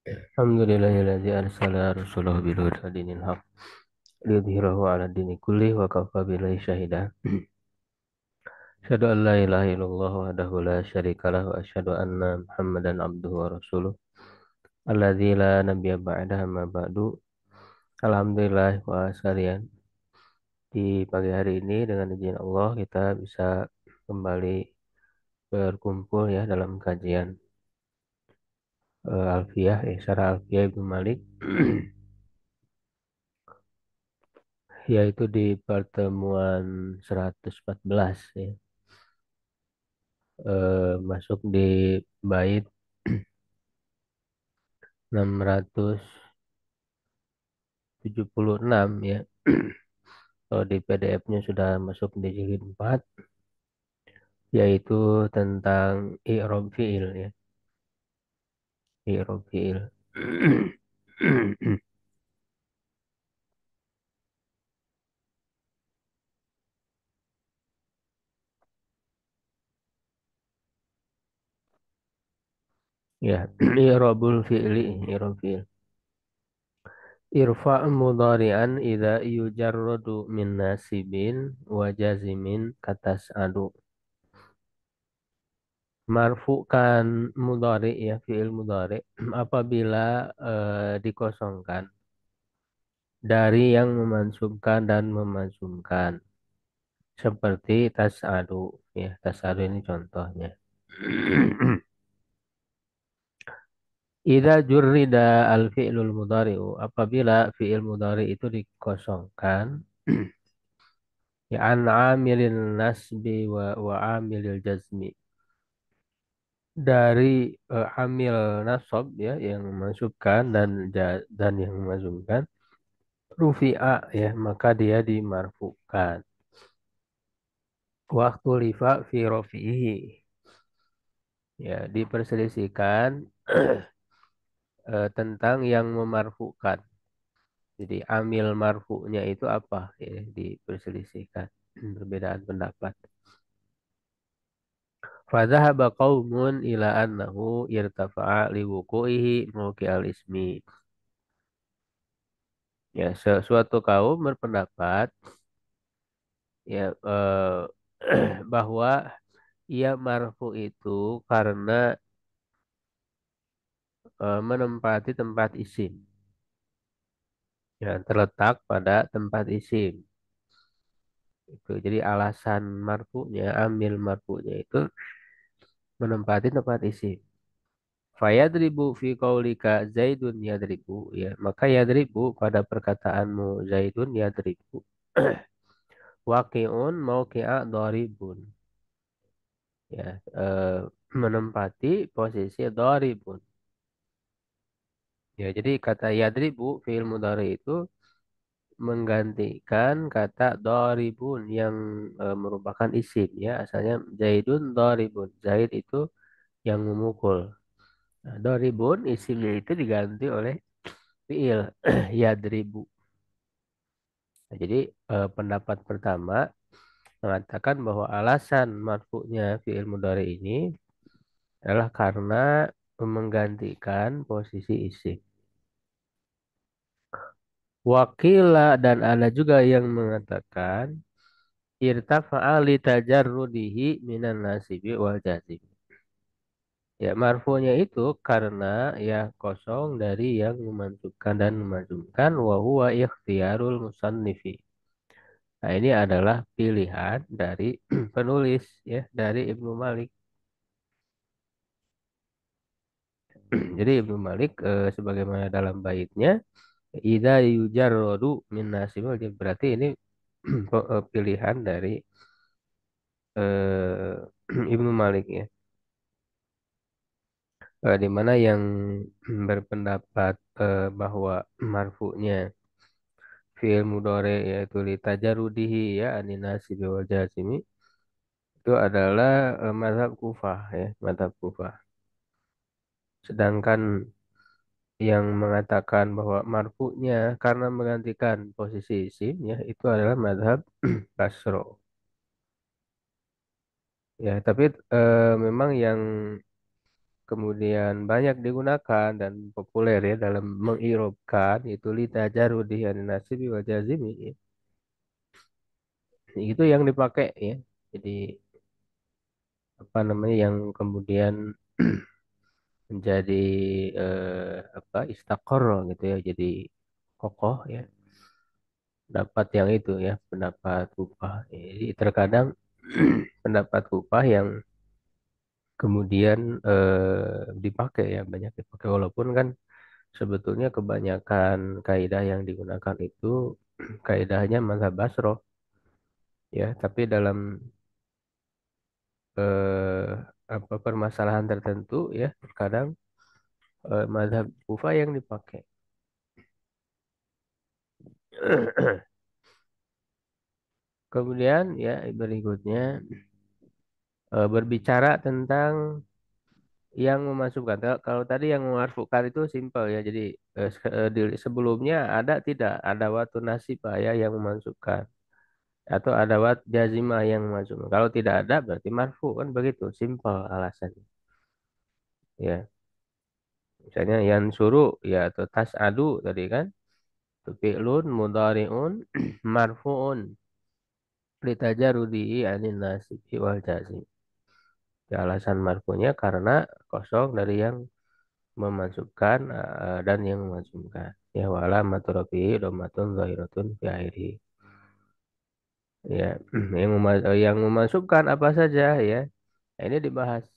Alhamdulillahilladzi arsala rasulahu bil huda dinil haq liyudhhirahu 'ala dini kullih wa kafa billahi syahida. Asyhadu an la ilaha illallah wahdahu la syarikalah wa asyhadu anna Muhammadan abduhu wa rasuluh alladzi la nabiyya ba'dahu amma ba'du. Alhamdulillah wa salian di pagi hari ini dengan izin Allah kita bisa kembali berkumpul ya dalam kajian Alfiyah Syarah Alfiyah Ibnu Malik yaitu di pertemuan 114 ya. Masuk di bait 676 ya. Kalau di PDF-nya sudah masuk di jilid 4 yaitu tentang i'rab fi'il ya. I'rab fi'il. Ya, i'rabul fi'li, i'rab fi'il. Irfa' mudhari'an idza yujarradu min nasibin wa jazimin katas'adu. Marfu'kan mudhari ya, fi'il mudhari apabila dikosongkan dari yang memansubkan dan memansubkan seperti tas'adu ya, tas'adu ini contohnya. Idza jurrida al fi'lul mudhari'u apabila fi'il mudhari itu dikosongkan ya an amilin nasbi wa amilil jazmi dari amil nasab ya yang memasukkan dan yang memasukkan rufi'a ya maka dia dimarfukan. Waktu lifa fi rofihi ya diperselisihkan tentang yang memarfukan. Jadi amil marfu'nya itu apa ya diperselisihkan perbedaan pendapat. Fadhahaba qaumun ila annahu irtafa'a liwuku'ihi mawqi'al ismi. Ya, suatu kaum berpendapat ya bahwa ia marfu itu karena menempati tempat isim. Ya, terletak pada tempat isim. Itu. Jadi alasan marfu'nya, amil marfu'nya itu menempati tempat isim. Fayadribu fi qaulika Zaidun yadribu ya. Maka yadribu pada perkataanmu Zaidun yadribu. Waqi'un mauqi'a dharibun. Ya, menempati posisi dharibun. Ya, jadi kata yadribu fi'il mudhari itu menggantikan kata doribun yang merupakan isim ya asalnya Zaidun doribun Zaid itu yang memukul. Nah, doribun isimnya itu diganti oleh fiil yadribu. Nah, jadi pendapat pertama mengatakan bahwa alasan marfu'nya fiil mudhari ini adalah karena menggantikan posisi isim. Wakila dan ada juga yang mengatakan irtafa'a li tajarrudihi minan nasibi wal jazim. Ya, marfu'nya itu karena ya kosong dari yang memansubkan dan memansubkan wa huwa ikhtiyarul musannifi. Nah, ini adalah pilihan dari penulis ya, dari Ibnu Malik. Jadi Ibnu Malik sebagaimana dalam baitnya idza yujarradu min nasibi wal jazim. Berarti ini pilihan dari eh, Ibnu Malik ya. Di mana yang berpendapat bahwa marfu'nya fi'il mudhari yaitu li tajarrudihi ya anin nasibi wal jazimi itu adalah mazhab Kufah ya, mazhab Kufah. Sedangkan yang mengatakan bahwa marfu'nya karena menggantikan posisi isim ya itu adalah mazhab Basro. Ya, tapi memang yang kemudian banyak digunakan dan populer ya dalam mengirobkan itu litajarudi nasibi wal jazimi ya. Itu yang dipakai ya. Jadi apa namanya yang kemudian menjadi apa istaqarra gitu ya. Jadi kokoh ya. Pendapat yang itu ya, pendapat upah. Jadi terkadang pendapat upah yang kemudian dipakai ya banyak dipakai walaupun kan sebetulnya kebanyakan kaidah yang digunakan itu kaidahnya mazhab Basro ya, tapi dalam eh, apa permasalahan tertentu ya kadang mazhab Kufah yang dipakai. Kemudian ya berikutnya berbicara tentang yang memasukkan. Kalau tadi yang memarfukan itu simpel ya. Jadi sebelumnya ada tidak ada waktu nasib ya yang memasukkan atau ada wat jazimah yang memasukkan. Kalau tidak ada berarti marfu kan begitu. Simpel alasannya. Ya, misalnya yang suruh ya atau tas adu tadi kan. Itu fi'lun mudhari'un marfu'un litajarudi anin nasibi wal jazim. Ya, alasan marfu'nya karena kosong dari yang memasukkan dan yang memasukkan ya wala maturafi domatun zahiratun fi akhirih ya yang memasukkan apa saja ya. Nah, ini dibahas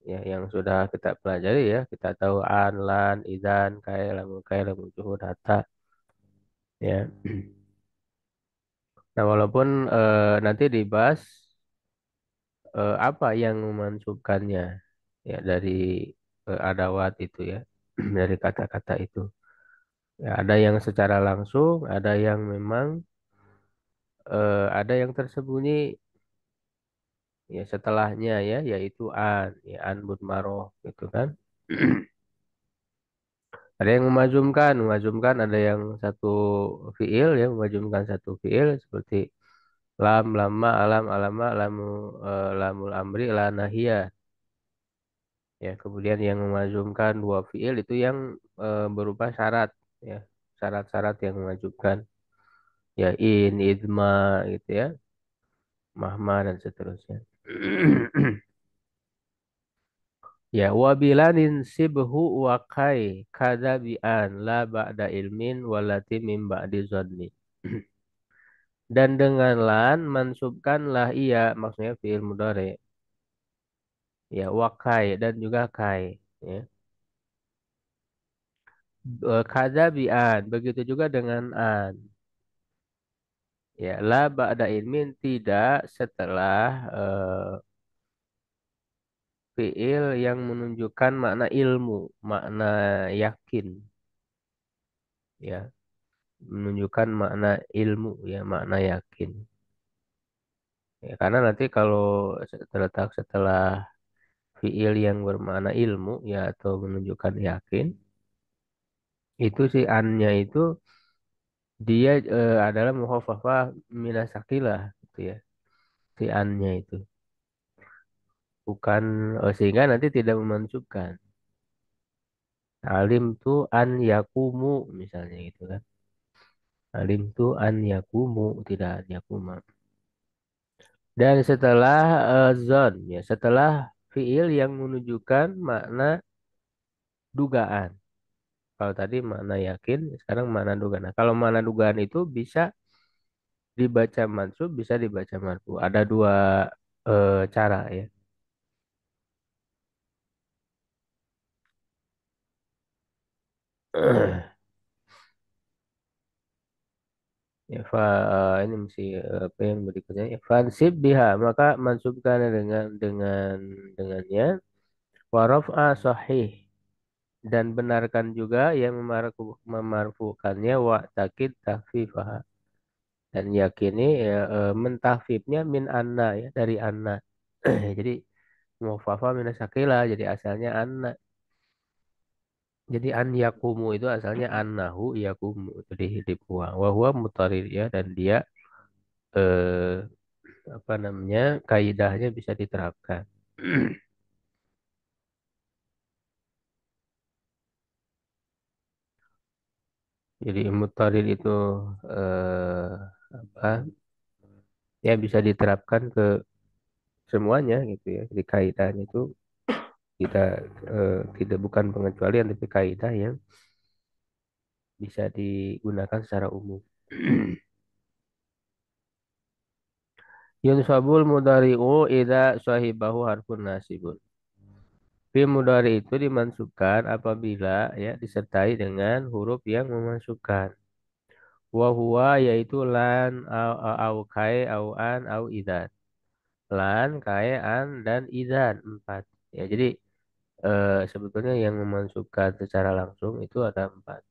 ya yang sudah kita pelajari ya kita tahu an lan idan kai lamu juhud hatta ya. Nah walaupun nanti dibahas apa yang memansubkannya ya dari adawat itu ya dari kata-kata itu. Ya, ada yang secara langsung, ada yang memang ada yang tersembunyi ya setelahnya ya, yaitu an, ya an mudmaroh gitu kan. Ada yang memajumkan ada yang satu fiil ya, memajumkan satu fiil seperti lam, lama, alam, alama, lamu, lamul amri, la nahiyah. Ya, kemudian yang memajumkan dua fiil itu yang berupa syarat ya, syarat-syarat yang memajumkan ya idma gitu ya. Mahma dan seterusnya. Ya, wabilanin sibhu wakai kadabian la ba'da ilmin walati min ba'di zonni. Dan dengan lan mansubkanlah ia maksudnya fiil mudhari. Ya, wakai dan juga kai. Ya. Kadabian begitu juga dengan an. Ya, la ba'da ilmin tidak setelah fiil yang menunjukkan makna ilmu, makna yakin. Ya, menunjukkan makna ilmu ya makna yakin ya, karena nanti kalau terletak setelah fiil yang bermakna ilmu ya atau menunjukkan yakin itu si annya itu dia adalah mukhafafah minasakilah gitu ya si annya itu bukan sehingga nanti tidak memansubkan alim tu an yakumu misalnya gitu kan alim tu an yakumu tidak an yakuma. Dan setelah zon, ya, setelah fiil yang menunjukkan makna dugaan. Kalau tadi makna yakin, sekarang makna dugaan. Nah, kalau makna dugaan itu bisa dibaca mansub, bisa dibaca marfu. Ada dua cara ya. Ya, ini mesti apa yang berikutnya? Ya, fansib biha, maka mansubkan dengannya. Waraf'a sahih dan benarkan juga yang memarfukannya wa takid tahfifah. Dan yakini ya, mentahfifnya min anna ya dari anna. Jadi mufafa min sakila jadi asalnya anna. Jadi an yakumu itu asalnya annahu yakumu itu dibuang. Wa huwa mutarir ya dan dia eh, apa namanya kaidahnya bisa diterapkan. Jadi mutarid itu eh, apa? Ya bisa diterapkan ke semuanya gitu ya. Jadi kaidahnya itu kita tidak bukan pengecualian tapi kaidah yang bisa digunakan secara umum. Yunsabul mudari'u idza sahibahu harfun nasibun. Fi'il mudhari itu dimansubkan apabila ya disertai dengan huruf yang memasukkan. Wa huwa yaitu lan au kai au an au idan. Lan, kai, an dan idan empat. Ya jadi sebetulnya yang memasukkan secara langsung itu ada empat.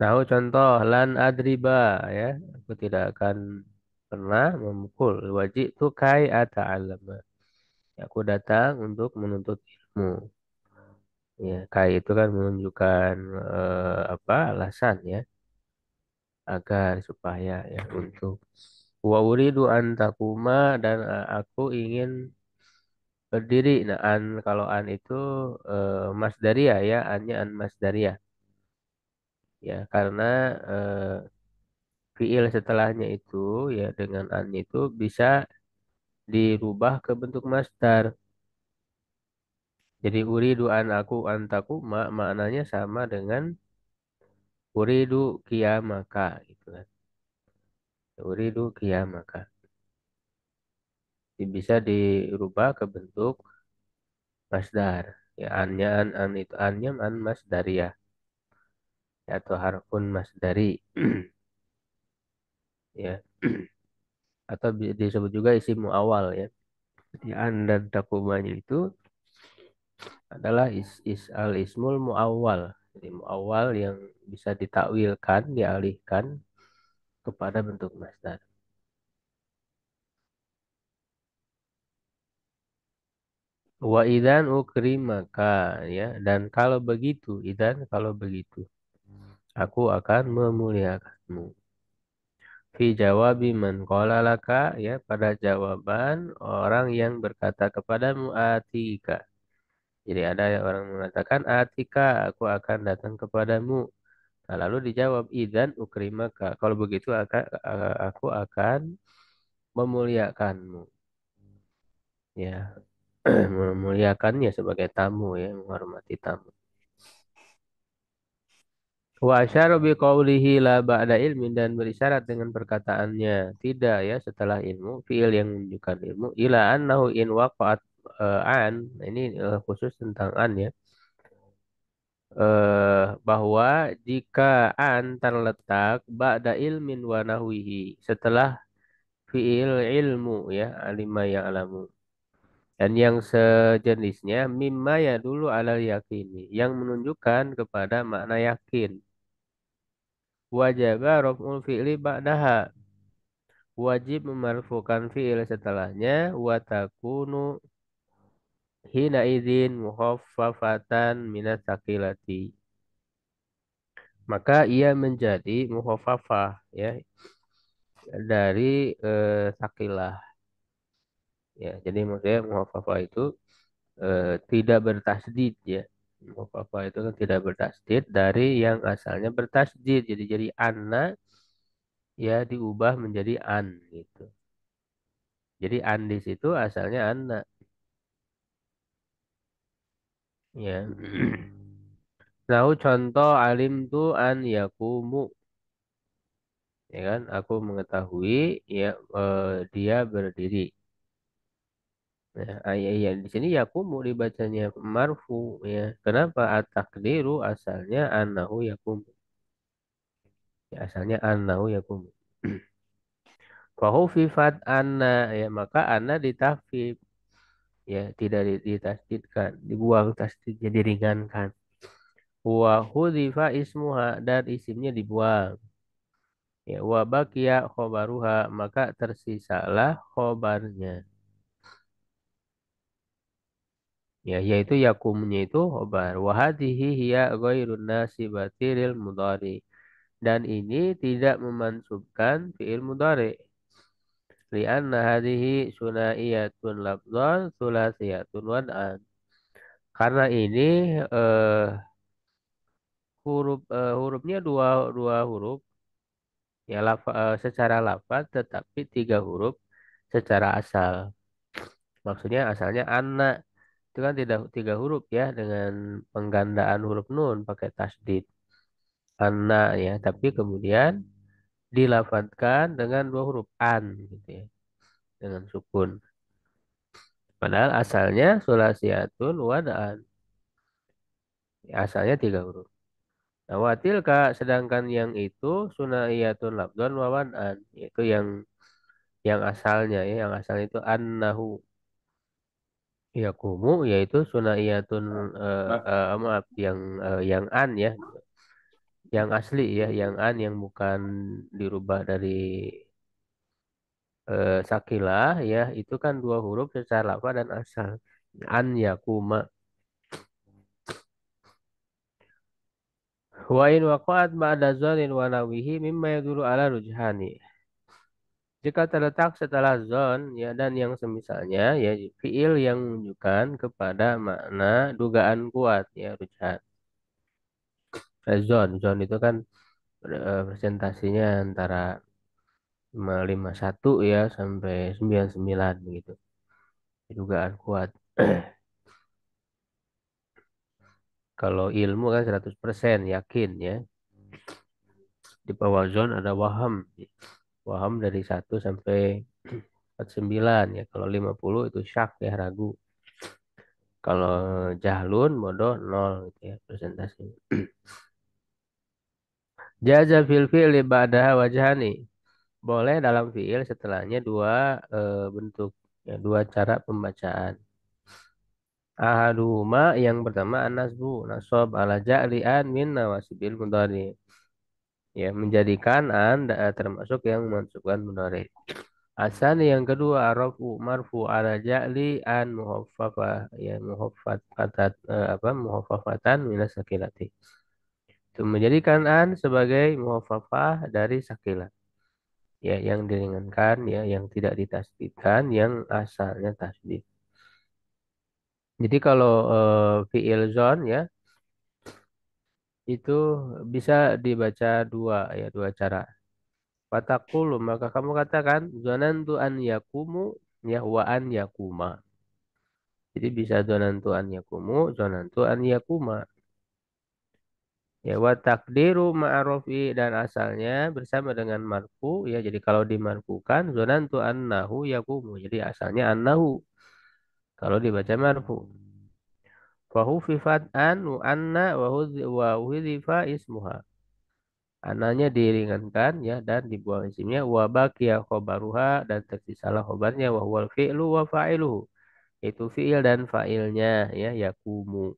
Nah, contoh lan adriba ya. Aku tidak akan pernah memukul. Wajib tu kai ata'allama. Aku datang untuk menuntut ilmu. Ya, kai itu kan menunjukkan apa alasan ya agar supaya ya untuk wa uridu an takuma dan aku ingin berdiri. Nah, an kalau an itu masdaria ya, annya an masdaria ya karena fiil setelahnya itu ya dengan an itu bisa dirubah ke bentuk masdar. Jadi uridu an aku an takuma maknanya sama dengan uridu qiyamaka gitu kan. Uridu qiyamaka. Bisa dirubah ke bentuk masdar. Ya annya an itu annya an masdariyah ya, atau harfun masdari ya atau disebut juga isim muawwal ya. Jadi an dan takumanya itu adalah al ismul muawwal. Jadi muawwal yang bisa ditakwilkan, dialihkan kepada bentuk masdar. Wa idan ukrimaka ya dan kalau begitu idan kalau begitu aku akan memuliakanmu. Fi jawabi man qala laka ya pada jawaban orang yang berkata kepadamu atika. Jadi ada orang mengatakan atika aku akan datang kepadamu. Nah, lalu dijawab idan ukrimaka. Kalau begitu aku akan memuliakanmu. Ya, memuliakannya sebagai tamu ya, menghormati tamu. Wa asyara biqaulihi la ba'da ilmin dan berisyarat dengan perkataannya tidak ya setelah ilmu fiil yang menunjukkan ilmu ila annahu in waqa'at an. Nah, ini khusus tentang an ya. Bahwa jika an terletak ba'da ilmin wa nahwihi setelah fiil ilmu ya alima yang alamu dan yang sejenisnya mimma ya dulu alal yakini yang menunjukkan kepada makna yakin. Wajib raf'ul fi'li ba'daha. Wajib memarfukan fi'il setelahnya. Wa takunu hina idzin mukhaffafatan minat sakilati. Maka ia menjadi mukhaffafah ya dari sakilah. Ya, jadi maksudnya mukhaffafah itu tidak bertasdid ya. Mukhaffafah itu kan tidak bertasdid dari yang asalnya bertasdid. Jadi anna ya diubah menjadi an gitu. Jadi andis itu asalnya anak ya. Nah, contoh alim tu an yakumu ya kan aku mengetahui ya dia berdiri. Nah, ayat di sini yakumu dibacanya marfu ya. Kenapa at-takdiru asalnya annahu yakumu. Ya, asalnya annahu yakumu. Fahufifat anna ya maka anna ditafif ya tidak ditasdidkan dibuang tasdidnya diringankan. Wa hudzifa ismuha dan isimnya dibuang. Ya, wa baqiya khobaruha maka tersisalah khobarnya. Ya, yaitu yakumnya itu khobar. Wa hadhihi hiya ghairun nasibati lil mudhari. Dan ini tidak memansubkan fi'il mudhari. Lianna hadhihi sunaiyatun lafdhan sulasiyatun wad'an. Karena ini hurufnya dua dua huruf ya secara lafaz tetapi tiga huruf secara asal. Maksudnya asalnya anak itu kan tidak tiga huruf ya dengan penggandaan huruf nun pakai tasdid anak ya, tapi kemudian dilafadzkan dengan dua huruf an gitu ya dengan sukun. Padahal asalnya sulasiatun wadaan. Asalnya tiga huruf. Nah, watilka sedangkan yang itu sunaiyatun labdon wawadan yaitu yang asalnya ya yang asalnya itu annahu yakumu yaitu sunaiyatun maaf yang an ya yang asli ya yang an yang bukan dirubah dari sakilah ya itu kan dua huruf secara lafaz dan asal an yakuma wa in waqa'at ba'da zanin wa nawihi mimma yadullu ala rujhani. Jika terletak setelah zon ya dan yang semisalnya ya fiil yang menunjukkan kepada makna dugaan kuat ya rujhan. Zon itu kan presentasinya antara 551 ya sampai 99 begitu. Dugaan kuat. Kalau ilmu kan 100% yakin ya. Di bawah zon ada waham. Waham dari 1 sampai 49 ya. Kalau 50 itu syak ya ragu. Kalau jahlun bodoh nol gitu ya presentasi. Jaza fil fi'li ba'daha wajhani. Boleh dalam fi'il setelahnya dua bentuk ya, dua cara pembacaan. Ahaduhuma yang pertama an-nasbu nasab ala ja'li'an min nawasibil mudhari. Ya, menjadikan termasuk yang memasukkan mudhari. Asan yang kedua arafu marfu ala ja'li an muhaffafah ya muhaffafatan minas sakilati. Itu menjadikan an sebagai muhaffafah dari sakilah. Ya, yang diringankan ya yang tidak ditasdidkan yang asalnya tasdid. Jadi kalau fi'il zon ya itu bisa dibaca dua cara. Fatakulu maka kamu katakan zonantu an yakumu ya wa an yakuma. Jadi bisa zonantu an yakumu, zonantu an yakuma. Ya wa takdiru ma'arofi dan asalnya bersama dengan marfu ya jadi kalau dimarfukan zonantu annahu yakumu. Jadi asalnya annahu kalau dibaca marfu. Fahufifat an wa anna wa hudhifa ismuha. Ananya diringankan ya dan dibuang isimnya wa baqiya khobaruha dan tersisalah khobarnya wa huwal fi'lu wa fa'iluhu. Itu fi'il dan fa'ilnya ya yakumu.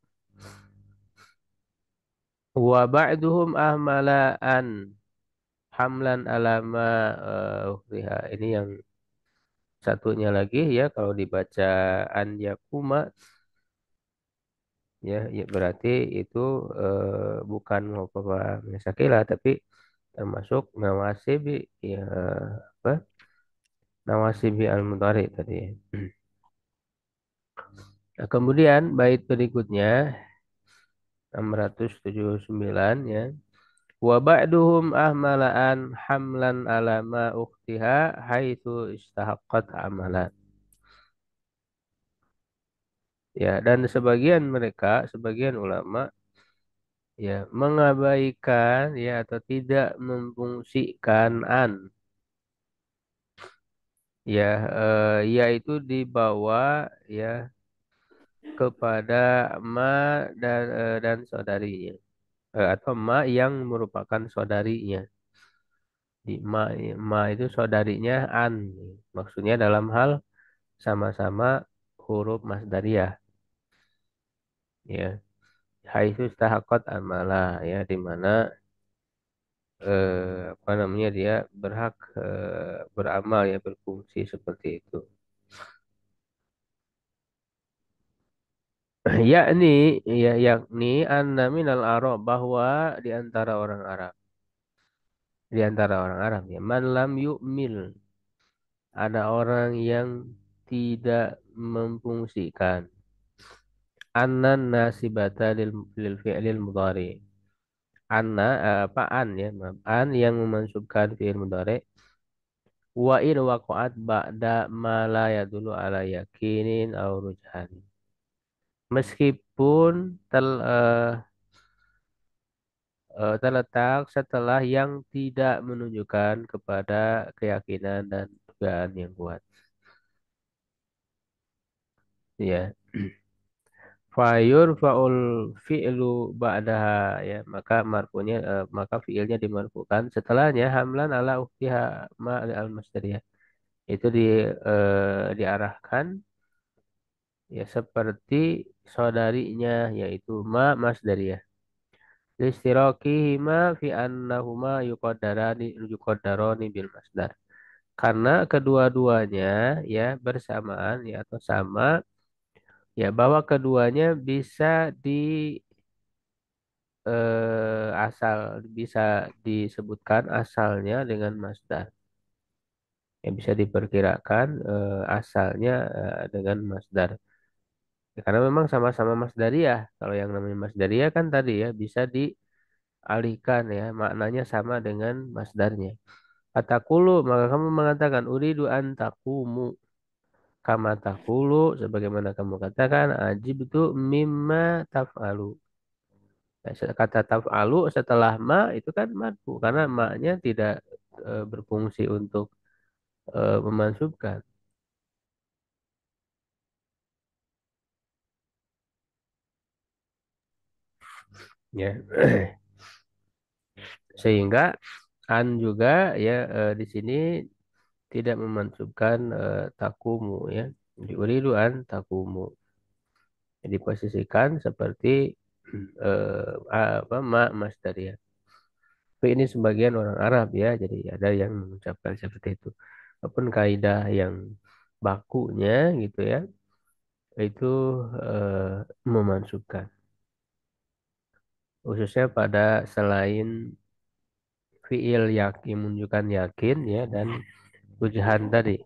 Wa ba'duhum ahmalaan hamlan alama ini yang satunya lagi ya kalau dibaca an yakuma ya berarti itu bukan muhafafah sakila tapi termasuk nawasibi ya apa nawasibi al-mudhari tadi ya. Nah, kemudian bait berikutnya 679 ya. Wa ba'duhum ahmalaan hamlan ala ma ukhtiha haitsu istahaqqat amalan. Ya, dan sebagian mereka, sebagian ulama ya mengabaikan ya atau tidak memfungsikan an ya yaitu dibawa ya kepada ma dan saudarinya. Atau ma yang merupakan saudarinya. Di ma itu saudarinya an. Maksudnya dalam hal sama-sama huruf masdariyah. Ya, haitsu istahaqat amala ya di mana apa namanya dia berhak beramal ya berfungsi seperti itu. Yakni yakni anna minal Arab bahwa di antara orang Arab di antara orang Arab ya man lam yu'mil ada orang yang tidak memfungsikan anan nasibata lil fi'lil mudhari apa an ya, maaf, an yang memansubkan fi'il mudhari wa in waqa'at ba'da ma la yadullu ala yakinin aw rujhan. Meskipun terletak setelah yang tidak menunjukkan kepada keyakinan dan dugaan yang kuat. Ya. Fayur faul fi'lu ba'daha ya maka maka fi'ilnya dimarfukan setelahnya hamlan ala uktiha ma al masdariyah itu diarahkan ya seperti saudarinya yaitu ma masdariyah listirokihima fi annahuma yuqaddarani bil masdar karena kedua-duanya ya bersamaan ya atau sama ya bahwa keduanya asal bisa disebutkan asalnya dengan masdar. Yang bisa diperkirakan asalnya dengan masdar. Ya, karena memang sama-sama masdariyah. Kalau yang namanya masdariyah kan tadi ya bisa dialihkan ya maknanya sama dengan masdarnya. Atakulu maka kamu mengatakan uridu an takumu kama takulu sebagaimana kamu katakan ajib itu mimma taf'alu. Ya, kata taf'alu setelah ma itu kan marfu karena ma-nya tidak berfungsi untuk memansubkan ya. Sehingga an juga ya di sini tidak memansubkan takumu ya. Diuridu an takumu. Jadi posisikan seperti apa ma masdariyah. Tapi ini sebagian orang Arab ya, jadi ada yang mengucapkan seperti itu. Walaupun kaidah yang bakunya gitu ya, itu memansubkan. Khususnya pada selain fiil yakin menunjukkan yakin ya dan ujahan tadi.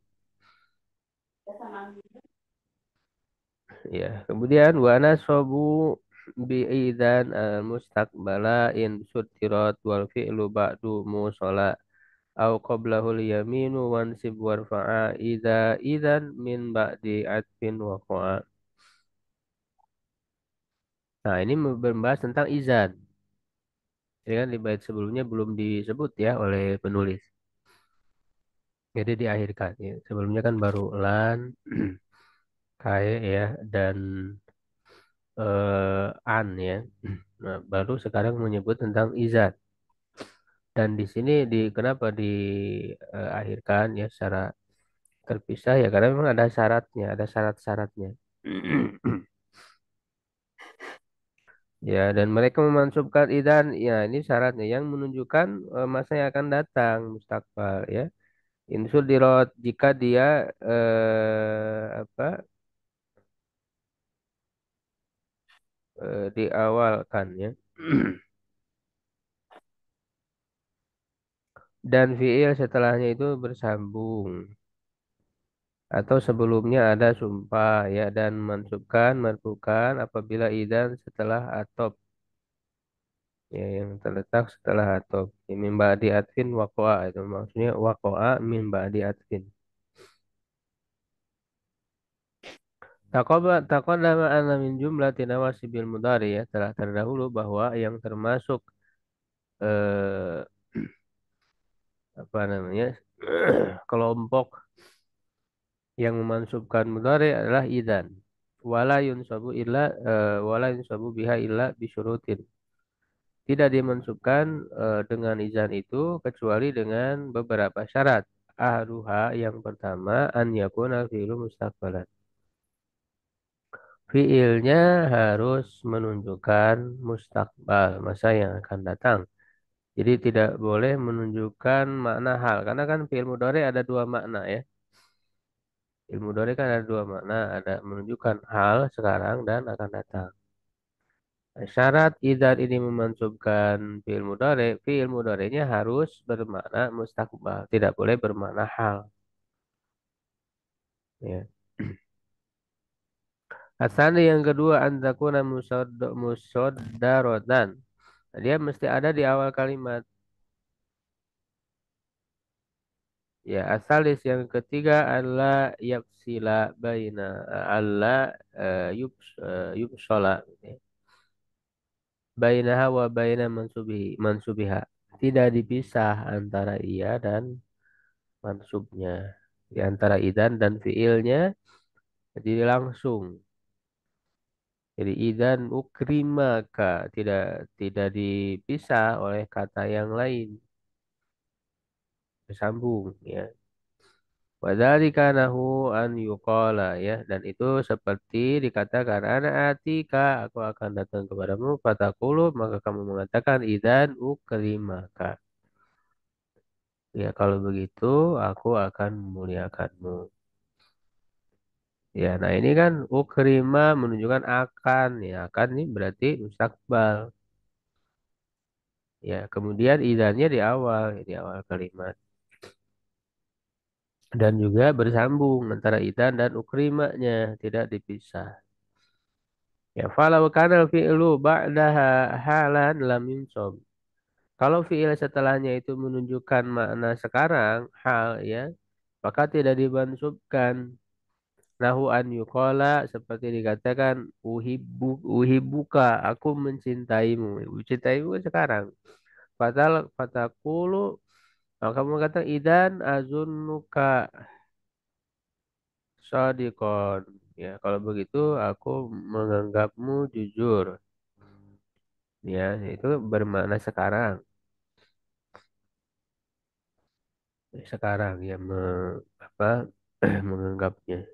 Ya, kemudian wa nasabu bi'idan al-mustaqbala in sutirat wal fi'lu ba'du musala au qablahul yaminu wansib warfa'a idan min ba'di atfin waqa'a. Nah, ini membahas tentang izan. Jadi kan di bait sebelumnya belum disebut ya oleh penulis. Jadi diakhirkan ya. Sebelumnya kan baru lan, kae ya dan an ya. Nah, baru sekarang menyebut tentang izan. Dan di sini kenapa diakhirkan ya secara terpisah ya karena memang ada syaratnya, ada syarat-syaratnya. Ya, dan mereka memansubkan idan ya ini syaratnya yang menunjukkan masa yang akan datang mustakbal ya. Insul dirot jika dia apa diawalkan ya. Dan fiil setelahnya itu bersambung atau sebelumnya ada sumpah ya dan mansubkan marfukan apabila idan setelah atop ya yang terletak setelah atop ya, min ba'di atfin waqa'a itu maksudnya waqa'a min ba'di atfin taqaddama anna min jumlati nawasibil mudhari ya telah terdahulu bahwa yang termasuk eh, apa namanya kelompok yang memansubkan mudhari adalah idan wala yunsabu biha illa bisyurutin tidak dimansubkan dengan izan itu kecuali dengan beberapa syarat ahduha yang pertama an yakuna fi'lu mustaqbalan fiilnya harus menunjukkan mustakbal masa yang akan datang jadi tidak boleh menunjukkan makna hal karena kan fiil mudhari ada dua makna ya. Ilmu dori kan ada dua makna, ada menunjukkan hal sekarang dan akan datang. Syarat idzat ini memansubkan fi'il mudhari, fi'il mudhari'nya harus bermakna mustaqbal, tidak boleh bermakna hal. Ya. Asani yang kedua antakuna musoddarotan. Dia mesti ada di awal kalimat. Ya, asalis yang ketiga adalah yapsila baina Allah yubsola bainaha wa baina mansubiha. Tidak dipisah antara ia dan mansubnya. Di antara idan dan fiilnya jadi langsung. Jadi idan ukrimaka tidak tidak dipisah oleh kata yang lain. Bersambung ya. Wadzalika nahu an yuqala ya dan itu seperti dikatakan ana atika aku akan datang kepadamu fatakulu maka kamu mengatakan idan ukrimaka. Ya kalau begitu aku akan memuliakanmu. Ya nah ini kan ukrima menunjukkan akan ya akan ini berarti mustakbal. Ya kemudian idannya di awal kalimat dan juga bersambung antara idan dan ukrimanya tidak dipisah. Ya, falau kana fi'lu ba'daha halan lam yunsab. Kalau fi'il setelahnya itu menunjukkan makna sekarang, hal ya, maka tidak dimansubkan. Nahu an yuqala seperti dikatakan uhibbuka, aku mencintaimu. Mencintaimu kan sekarang. Fatakulu, maka kamu kata idan azunnuka shadiqon. Ya, kalau begitu aku menganggapmu jujur. Ya, itu bermakna sekarang. Sekarang ya apa menganggapnya.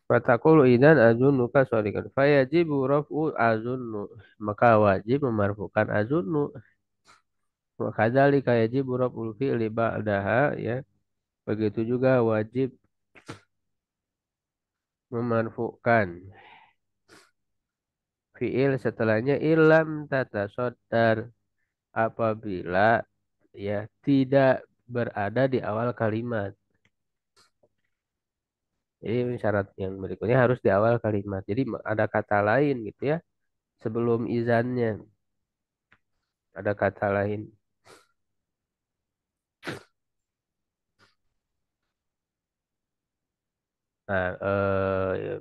Fatakulu idan azunnuka shadiqan. Fayajibu raf'u azunnu. Maka wajib memarfukan azunnu. Wa kadzalika yajibu raf'ul fi'li ba'daha ya. Begitu juga wajib memarfukan fi'il setelahnya ilam tatasaddar apabila ya tidak berada di awal kalimat. Jadi syarat yang berikutnya harus di awal kalimat. Jadi ada kata lain gitu ya sebelum izannya. Ada kata lain. Nah,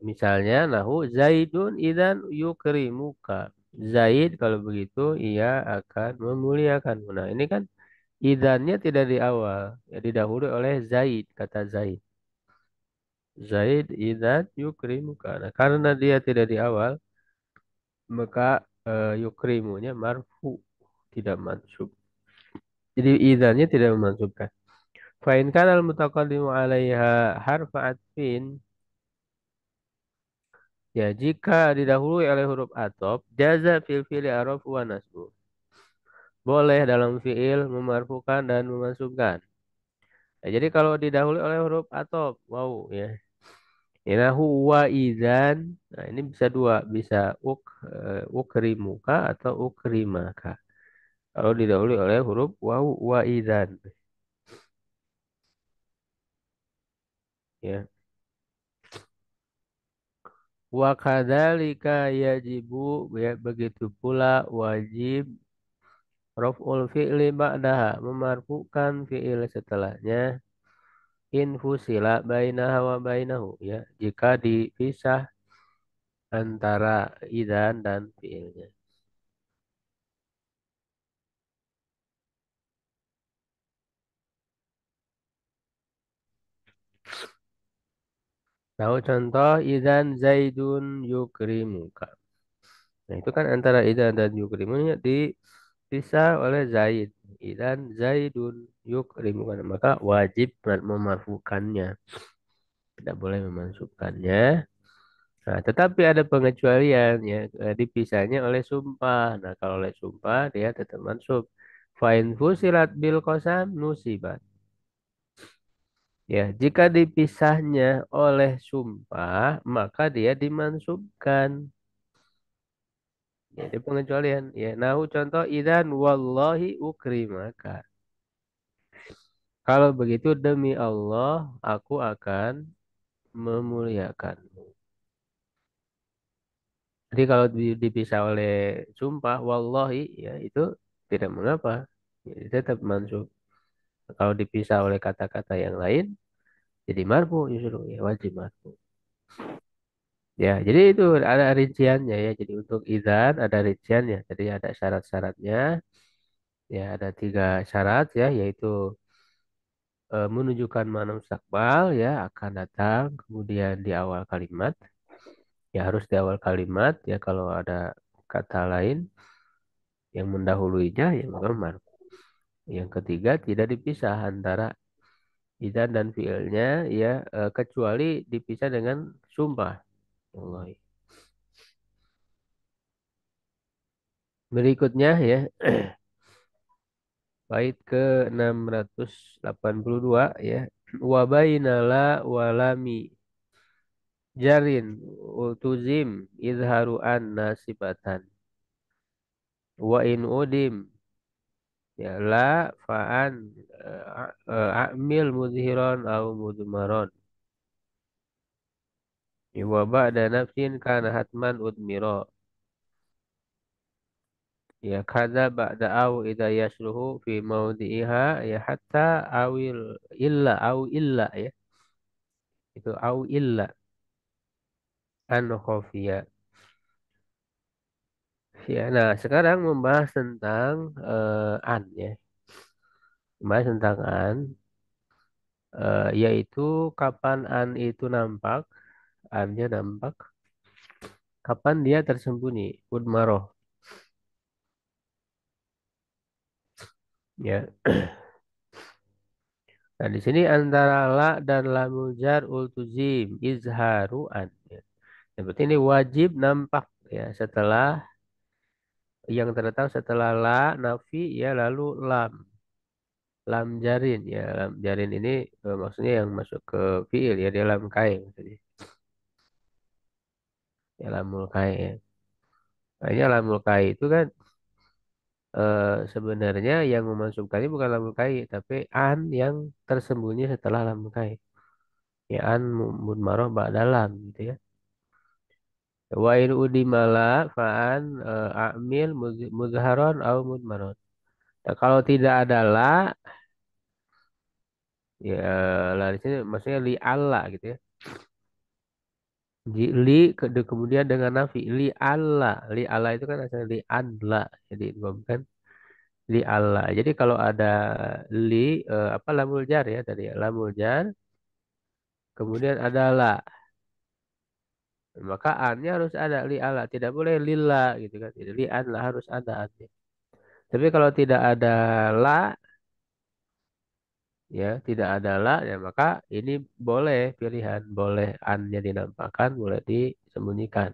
misalnya nahu Zaidun idan yukrimuka. Zaid kalau begitu ia akan memuliakanmu. Nah, ini kan idannya tidak di awal, ya didahului oleh Zaid kata Zaid. Zaid idan yukrimuka. Nah, karena dia tidak di awal, maka yukrimunya marfu tidak mansub. Jadi idannya tidak memansubkan. Fa'in kana al-mutaqaddimu 'alaiha harfa atfin. Ya, jika didahului oleh huruf atop, jaza fil fi'li araf wa nasbu. Boleh dalam fi'il memarfukan dan memasukkan. Ya, jadi kalau didahului oleh huruf atop, wow ya. Inahu wa izan. Nah, ini bisa dua, bisa ukrimuka atau ukrimaka. Kalau didahului oleh huruf wawu wa izan. Ya. Wa kadzalika yajibu ya begitu pula wajib raf'ul fi'li ba'daha memarfukan fi'il setelahnya infusila bainaha wa bainahu ya jika dipisah antara idan dan fi'ilnya. Tahu contoh idan zaidun yukrimuka. Nah itu kan antara idan dan yukrimunya dipisah oleh zaid. Idan zaidun yukrimuka. Maka wajib memarfukannya. Tidak boleh memasukkannya. Nah, tetapi ada pengecualian ya, dipisahnya oleh sumpah. Nah, kalau oleh sumpah dia tetap mansub. Fa'in fusilat bil qasam nusibat. Ya, jika dipisahnya oleh sumpah, maka dia dimansubkan. Ya, ada pengecualian. Ya, nahu contoh idan wallahi ukrimaka. Kalau begitu demi Allah, aku akan memuliakanmu. Jadi kalau dipisah oleh sumpah, wallahi, ya itu tidak mengapa. Ya, tetap mansub. Kalau dipisah oleh kata-kata yang lain, jadi marfu justru ya wajib marfu. Ya, jadi itu ada rinciannya ya. Jadi untuk idzan ada rinciannya. Jadi ada syarat-syaratnya. Ya, ada tiga syarat ya, yaitu menunjukkan mana mustakbal ya akan datang. Kemudian di awal kalimat, ya harus di awal kalimat ya. Kalau ada kata lain yang mendahuluinya, ya maka marfu. Yang ketiga tidak dipisah antara idzan dan fiilnya ya, kecuali dipisah dengan sumpah. Allah. Berikutnya ya, bait ke 682 ya. Wa bainala walami jarin ultuzim izharu an nasibatan wa in udim ya la fa'an a'mil mudhiron au mudmaron wa ba'da nafsin kana hatman udmiro ya kada ba'da au idza yasluhu fi mawdi'iha ya hatta awil illa ya, itu au illa an khafiya. Ya, nah sekarang membahas tentang an ya, membahas tentang an, yaitu kapan an itu nampak, annya nampak, kapan dia tersembunyi, udmaroh. Ya, nah di sini antara la dan lamul jar ultuzim izharu an. Ya. Nah, berarti ini wajib nampak ya setelah yang terletak setelah la nafi ya lalu lam jarin ya, lam jarin ini maksudnya yang masuk ke fiil ya, dia lam kai maksudnya ya, lamul kai ya. Makanya lamul kai itu kan sebenarnya yang memasukkannya bukan lamul kai tapi an yang tersembunyi setelah lamul kai ya, an mudmaroh ba'dalam gitu ya. Wa in udimala fa'an a'mil muzharon au mudmaron. Nah, kalau tidak ada la ya, la di sini maksudnya li alla gitu ya. Kemudian dengan nafi li alla itu kan asalnya li alla, jadi bukan li alla. Jadi kalau ada li apa lamul jar ya tadi ya, lamul jar kemudian ada la, maka annya harus ada li alla, tidak boleh lilla gitu kan. Jadi li an la harus ada annya. Tapi kalau tidak ada la ya, tidak ada la ya, maka ini boleh pilihan, boleh annya dinampakkan, boleh disembunyikan.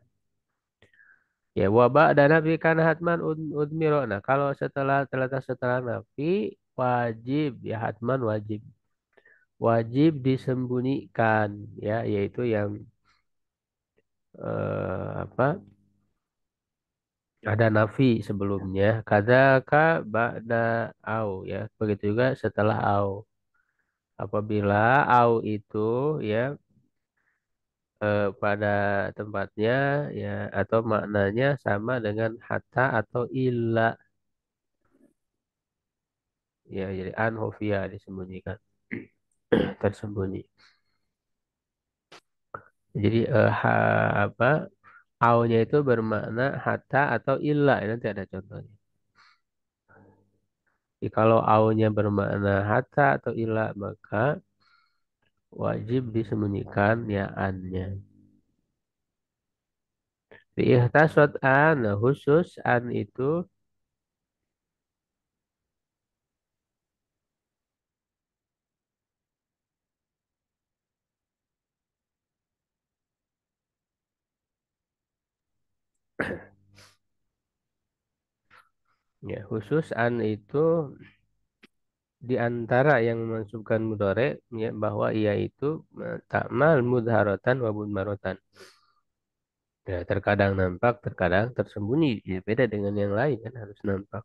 Ya, wabak dan nafi karena hatman udmiro. Nah, kalau setelah terletak setelah nafi wajib ya, hatman wajib. Wajib disembunyikan ya, yaitu yang apa? Ada nafi sebelumnya. Kadzaka ba'da au ya. Begitu juga setelah au. Apabila au itu ya pada tempatnya ya atau maknanya sama dengan hatta atau illa ya, jadi anhofia disembunyikan. Tersembunyi. Jadi apa aunya itu bermakna hatta atau illa. Nanti ada contohnya. Jadi kalau aunya bermakna hatta atau illa maka wajib disembunyikan ya annya. Di ihtasot an, nah, khusus an itu ya, khusus an itu di antara yang memasukkan mudhari ya, bahwa ia itu takmal mudharatan wa mudmarotan. Ya, terkadang nampak, terkadang tersembunyi. Ya, beda dengan yang lain kan harus nampak.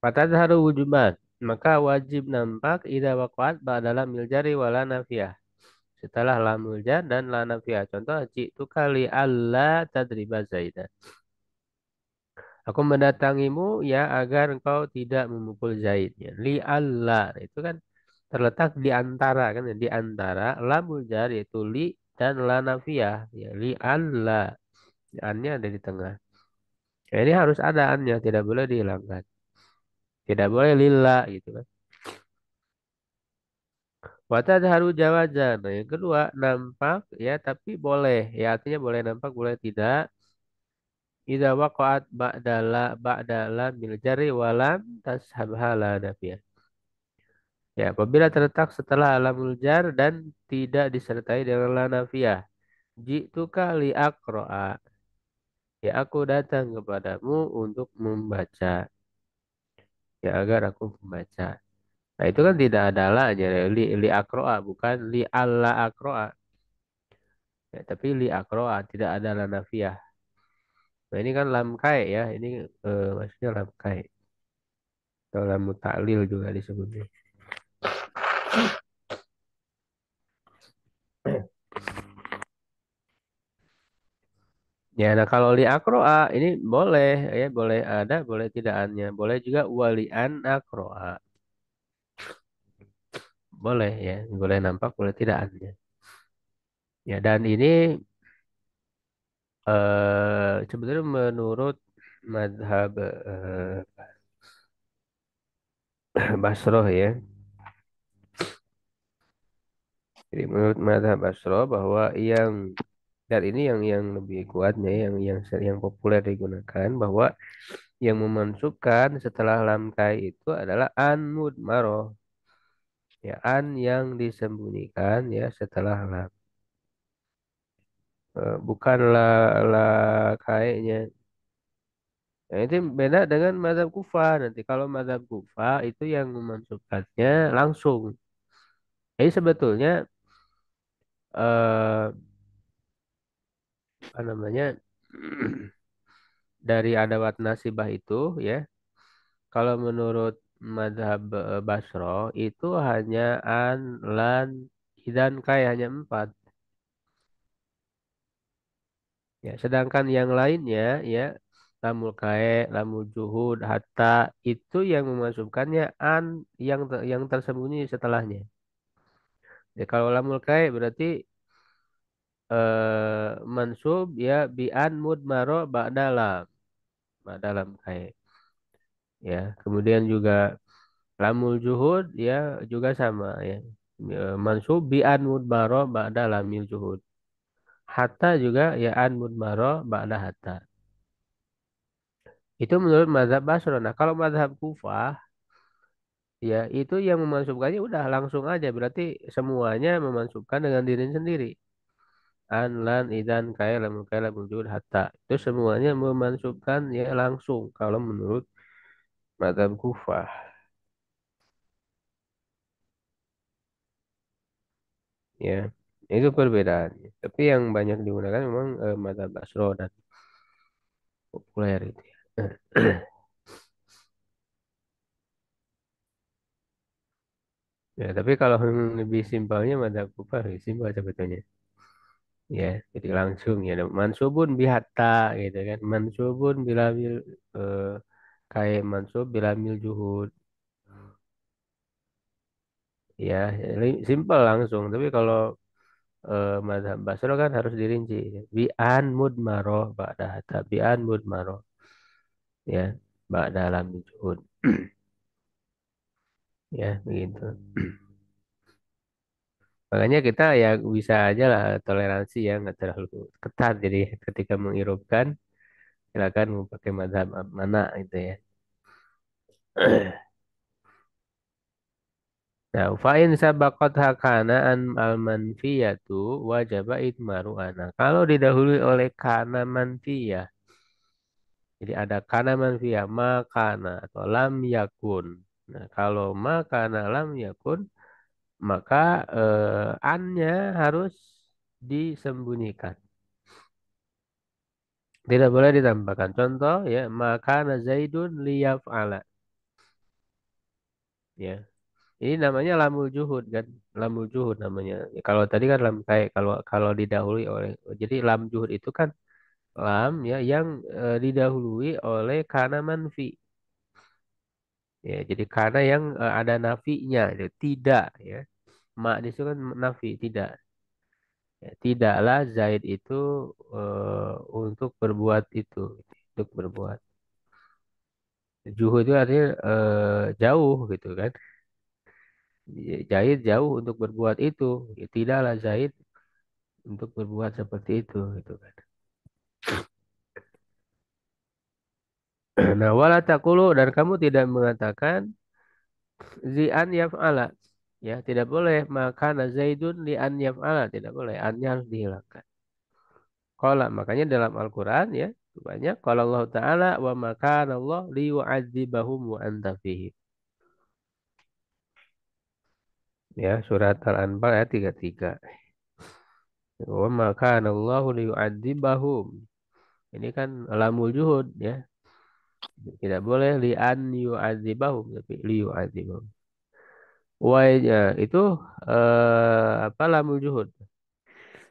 Fatadharu wujuban. Maka wajib nampak idza waqa'at ba'dalam miljari wala nafiyah. setelah lamul jar dan la nafiyah. Contoh jitu kali Allah tadriba Zaidan. Aku mendatangimu ya agar engkau tidak memukul Zaid. Ya. Li Allah itu kan terletak di antara kan ya, di antara lamul jar yaitu li dan la nafiyah. Ya, li Allah. An-nya ada di tengah. Ya, ini harus ada an-nya, tidak boleh dihilangkan. Tidak boleh lillah gitu kan. Watadharu jawazan. Nah, yang kedua, nampak ya tapi boleh. Ya artinya boleh nampak, boleh tidak. Idza waqa'at ba'dala bil jari walam tashabha la nafiyah. Ya, apabila terletak setelah alamul jar dan tidak disertai dengan la nafiyah. Ji'tuka li aqra'a. Ya, aku datang kepadamu untuk membaca. Ya, agar aku membaca. Nah, itu kan tidak ada la-nya. Li aqra'a, bukan li alla aqra'a. Ya, tapi li akroa tidak ada la nafiyah. Nah ini kan lam kai ya. Ini maksudnya lam kai. Atau lam mutaklil juga disebutnya. Ya, nah kalau li akroa ini boleh ya, boleh ada, boleh tidak annya. Boleh juga walian akroa. Boleh ya, boleh nampak, boleh tidak annya. Ya, dan ini sebenarnya menurut madhab Basroh ya. Jadi menurut madhab Basroh bahwa dan ini yang lebih kuatnya yang populer digunakan bahwa yang memansubkan setelah lam kai itu adalah an mudmaroh ya an yang disembunyikan ya setelah lam. Bukan la kai-nya. Nah, itu beda dengan mazhab Kufah. Nanti kalau mazhab Kufah itu yang memansubkannya langsung. Jadi sebetulnya eh, apa namanya dari adawat nasibah itu ya. Kalau menurut mazhab Basro itu hanya an, lan, dan kai hanya empat. Ya, sedangkan yang lainnya ya lamul kai, lamul juhud, hatta itu yang memasukkannya an yang tersembunyi setelahnya. Ya, kalau lamul kai berarti mansub ya bi an mudmaro ba'dalam kai. Ya, kemudian juga lamul juhud ya juga sama ya. Mansub bi an mudmaro ba'da lamil juhud. Hatta juga ya an mudmaro ba'da hatta. Itu menurut mazhab Basro. Nah, kalau mazhab Kufah ya itu yang memasukkannya udah langsung aja. Berarti semuanya memasukkan dengan diri sendiri. An, lan, idan, kaya, lam, wujud, hatta. Itu semuanya memasukkan ya langsung. Kalau menurut mazhab Kufah. Ya, itu perbedaannya. Tapi yang banyak digunakan memang mazhab Basro dan populer itu ya. Ya, tapi kalau yang lebih simpelnya mazhab Kufah lebih simpel sebetulnya. Ya, jadi langsung ya. Mansubun bihatta gitu kan. Mansubun bilamil eh, kayak mansub bilamil juhud. Ya, jadi simpel langsung. Tapi kalau mazhab Basro kan harus dirinci. Bi'an mudmaroh ba'da hatta. Bi'an mudmaroh. Ya, ba'da lamil juhud. Ya, begitu. Makanya kita ya bisa aja lah toleransi ya nggak terlalu ketat. Jadi ketika mengirupkan silakan mau pakai mazhab mana gitu ya. Nah, fa'in sabaqat hakana an al manfiyatu wajaba itmaru ana. Kalau didahului oleh kana manfiyah. Jadi ada kana manfiyah, makana atau lam yakun. Nah, kalau makana lam yakun, maka annya harus disembunyikan. Tidak boleh ditambahkan. Contoh ya, makana Zaidun liyaf'ala. Ya. Ini namanya lamul juhud kan. lamul juhud namanya. Ya, kalau tadi kan lam kayak kalau kalau didahului oleh, jadi lam juhud itu kan lam ya yang didahului oleh kana manfi. Ya, jadi kana yang ada nafinya, itu tidak ya. Mak di situ kan nafi, tidak. Ya, tidaklah Zaid itu untuk berbuat itu, untuk berbuat. Juhud itu artinya jauh gitu kan. Zaid jauh untuk berbuat itu. Ya, tidaklah Zaid untuk berbuat seperti itu gitu kan. Nah, wala taqulu, dan kamu tidak mengatakan zi'an yaf'ala. Ya, tidak boleh maka Zaidun li an yaf'ala, tidak boleh. Annya harus dihilangkan. Qala, makanya dalam Al-Qur'an ya banyak kalau Allah Ta'ala wa maka Allah liyu'adzibahum wa anta fihim. Ya, surat Al-Anfal ayat 33. Wa maka Allah liyu'adzibahum. Ini kan lamul juhud ya. Tidak boleh li an yu'adzibahum tapi li yu'adzibahum. Wa ya, itu apa lamul juhud.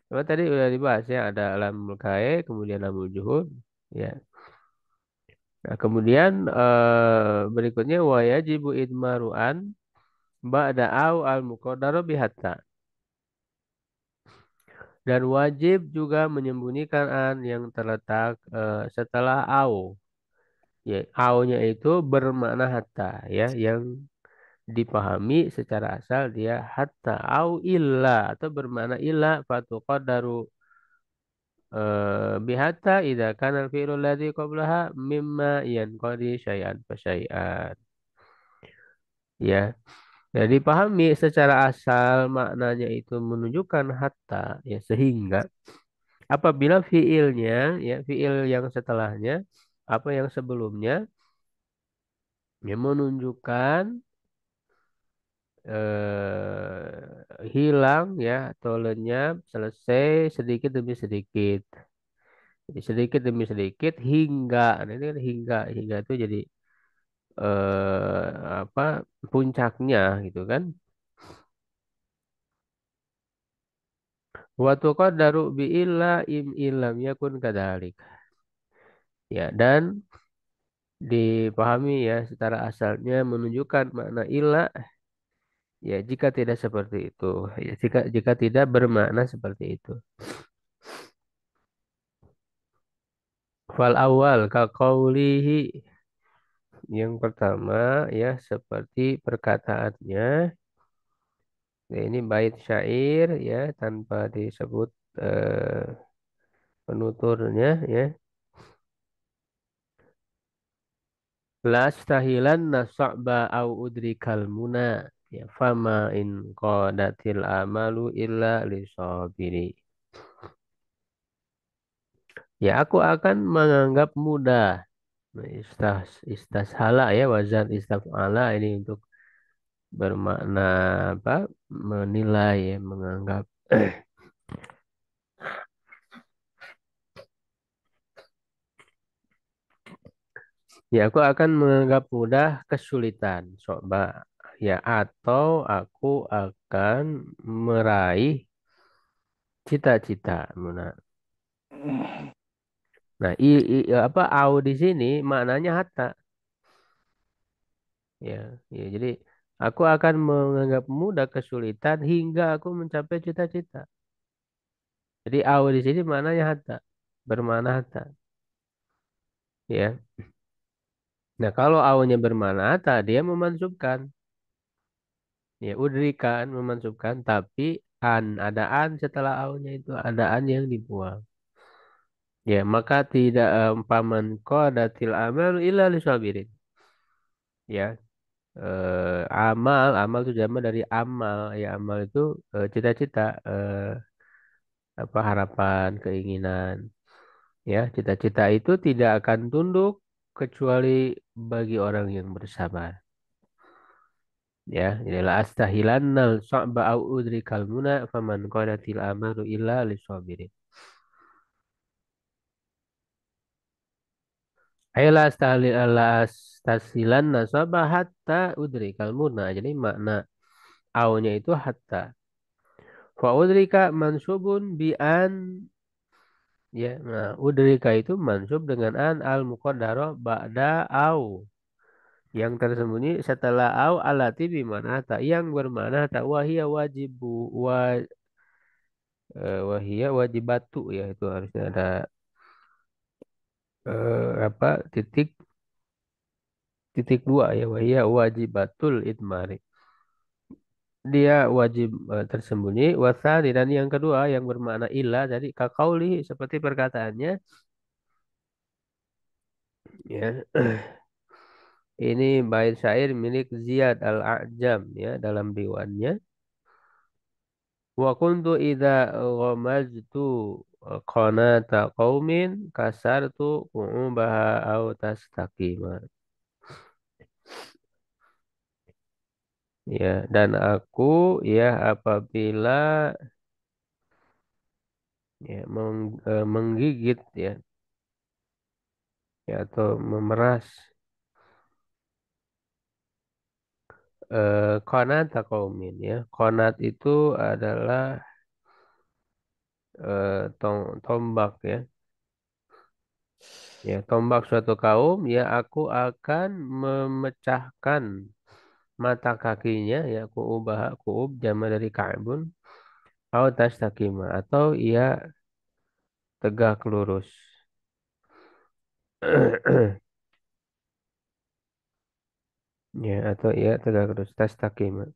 Cuma tadi udah dibahas ya ada lamul kae kemudian lamul juhud ya. Nah, kemudian berikutnya wa yajibu idmaru'an ba'da au al muqaddaru bihatta. Dan wajib juga menyembunyikan an yang terletak setelah au. Ya, au-nya itu bermakna hatta ya, yang dipahami secara asal dia hatta au illa atau bermakna illa fatuqaddaru bihatta idza kana al-fi'lu alladhi qablaha mimma yanqadi syai'an fa syai'an. Ya, jadi dipahami secara asal maknanya itu menunjukkan hatta ya, sehingga apabila fiilnya ya fiil yang setelahnya apa yang sebelumnya ya menunjukkan hilang ya atau lenyap selesai sedikit demi sedikit. Jadi sedikit demi sedikit hingga, nah ini kan hingga itu jadi apa puncaknya gitu kan. Wa tuqaddaru bi illa im illam yakun kadzalik. Ya, dan dipahami ya secara asalnya menunjukkan makna ilah ya jika tidak seperti itu. Ya, jika tidak bermakna seperti itu. Fal awal ka qaulihi, yang pertama ya seperti perkataannya. Ya, ini bait syair ya tanpa disebut penuturnya ya. Lastahilan nasaba au udrikal muna ya fama in qadatil amalu illa lisabiri. Ya aku akan menganggap mudah. Nah, istashala ya wazan istafala ini untuk bermakna apa? Menilai ya, menganggap. Ya aku akan menganggap mudah kesulitan. Coba ya atau aku akan meraih cita-cita. Nah, apa au di sini maknanya hatta ya. Ya, jadi aku akan menganggap mudah kesulitan hingga aku mencapai cita-cita. Jadi au di sini maknanya hatta, bermakna hatta ya. Nah, kalau aunya bermakna hatta dia memansubkan ya udrikan memansubkan tapi an ada an setelah aunya itu ada an yang dibuang. Ya, maka tidak paman qadatil amal illa lisabirin. Ya, amal itu jamak dari amal ya, amal itu cita-cita, apa harapan keinginan ya, cita-cita itu tidak akan tunduk kecuali bagi orang yang bersabar ya. Inilah astahilannal sa'ba au udrikal muna faman qadatil amalu illa lisabirin. Ayolah astahsilan nasaba hatta udrikal muna, jadi makna Au-nya itu hatta. Fa udrika mansubun bi an, ya. Nah, udrika itu mansub dengan an al muqaddarah ba'da au. Yang tersembunyi setelah au alati bi mana ta, yang bermakna ta wahia wajibu wahia wajibatu, ya itu harusnya ada apa titik titik dua, ya wahia wajibatul idmari. Dia wajib tersembunyi. Wasani, dan yang kedua yang bermakna ilah tadi kakauli seperti perkataannya, ya. Ini bait syair milik Ziyad Al-A'jam, ya, dalam diwannya. Wa kuntu idza ghamaztu qanata qaumin kasartu qu'ubaha au tastaqima. Ya, dan aku, ya, apabila, ya, menggigit, ya, ya, atau memeras qanata qaumin, ya. Qanat itu adalah tombak, ya. Ya, tombak suatu kaum, ya, aku akan memecahkan mata kakinya, ya, kuubah, kuub jama dari ka'bun, atau tastaqima, atau ia tegak lurus. Ya, atau ia tegak lurus, tastaqima.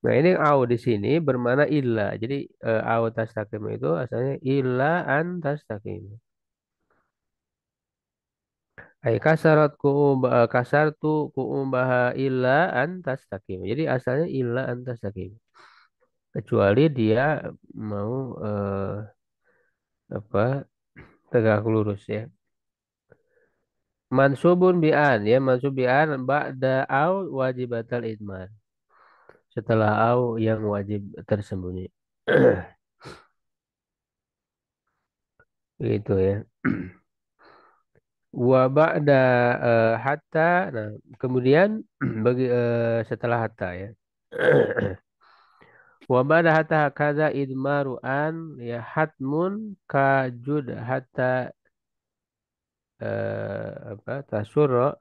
Nah, ini au di sini bermana illa. Jadi au tastaqima itu asalnya illa an tastaqima. Ay kasarat kasar tu kuubaha illa an tastaqima. Jadi asalnya illa an tastaqima. Kecuali dia mau apa tegak lurus, ya. Mansubun bi'an, ya, mansub bi'an ba'da au wajibatal idmar. Setelah au yang wajib tersembunyi. Gitu, ya. Wa ba'da hatta, nah, kemudian setelah hatta, ya. Wa ba'da hatta kaza idmaru an, ya, hatmun kajud hatta apa tasurra,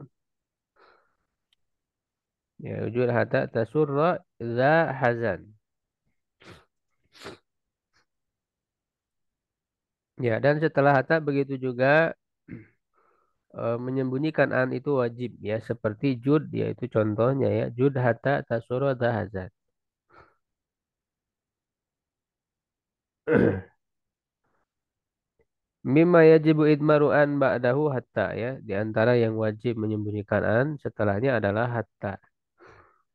ya, wujud hatta tasurra za hazan. Ya, dan setelah hatta begitu juga menyembunyikan an itu wajib, ya, seperti jud, yaitu contohnya, ya, jud hatta tasuro dahazan. Mimma yajibu idmaru an ba'dahu hatta, ya, di antara yang wajib menyembunyikan an setelahnya adalah hatta.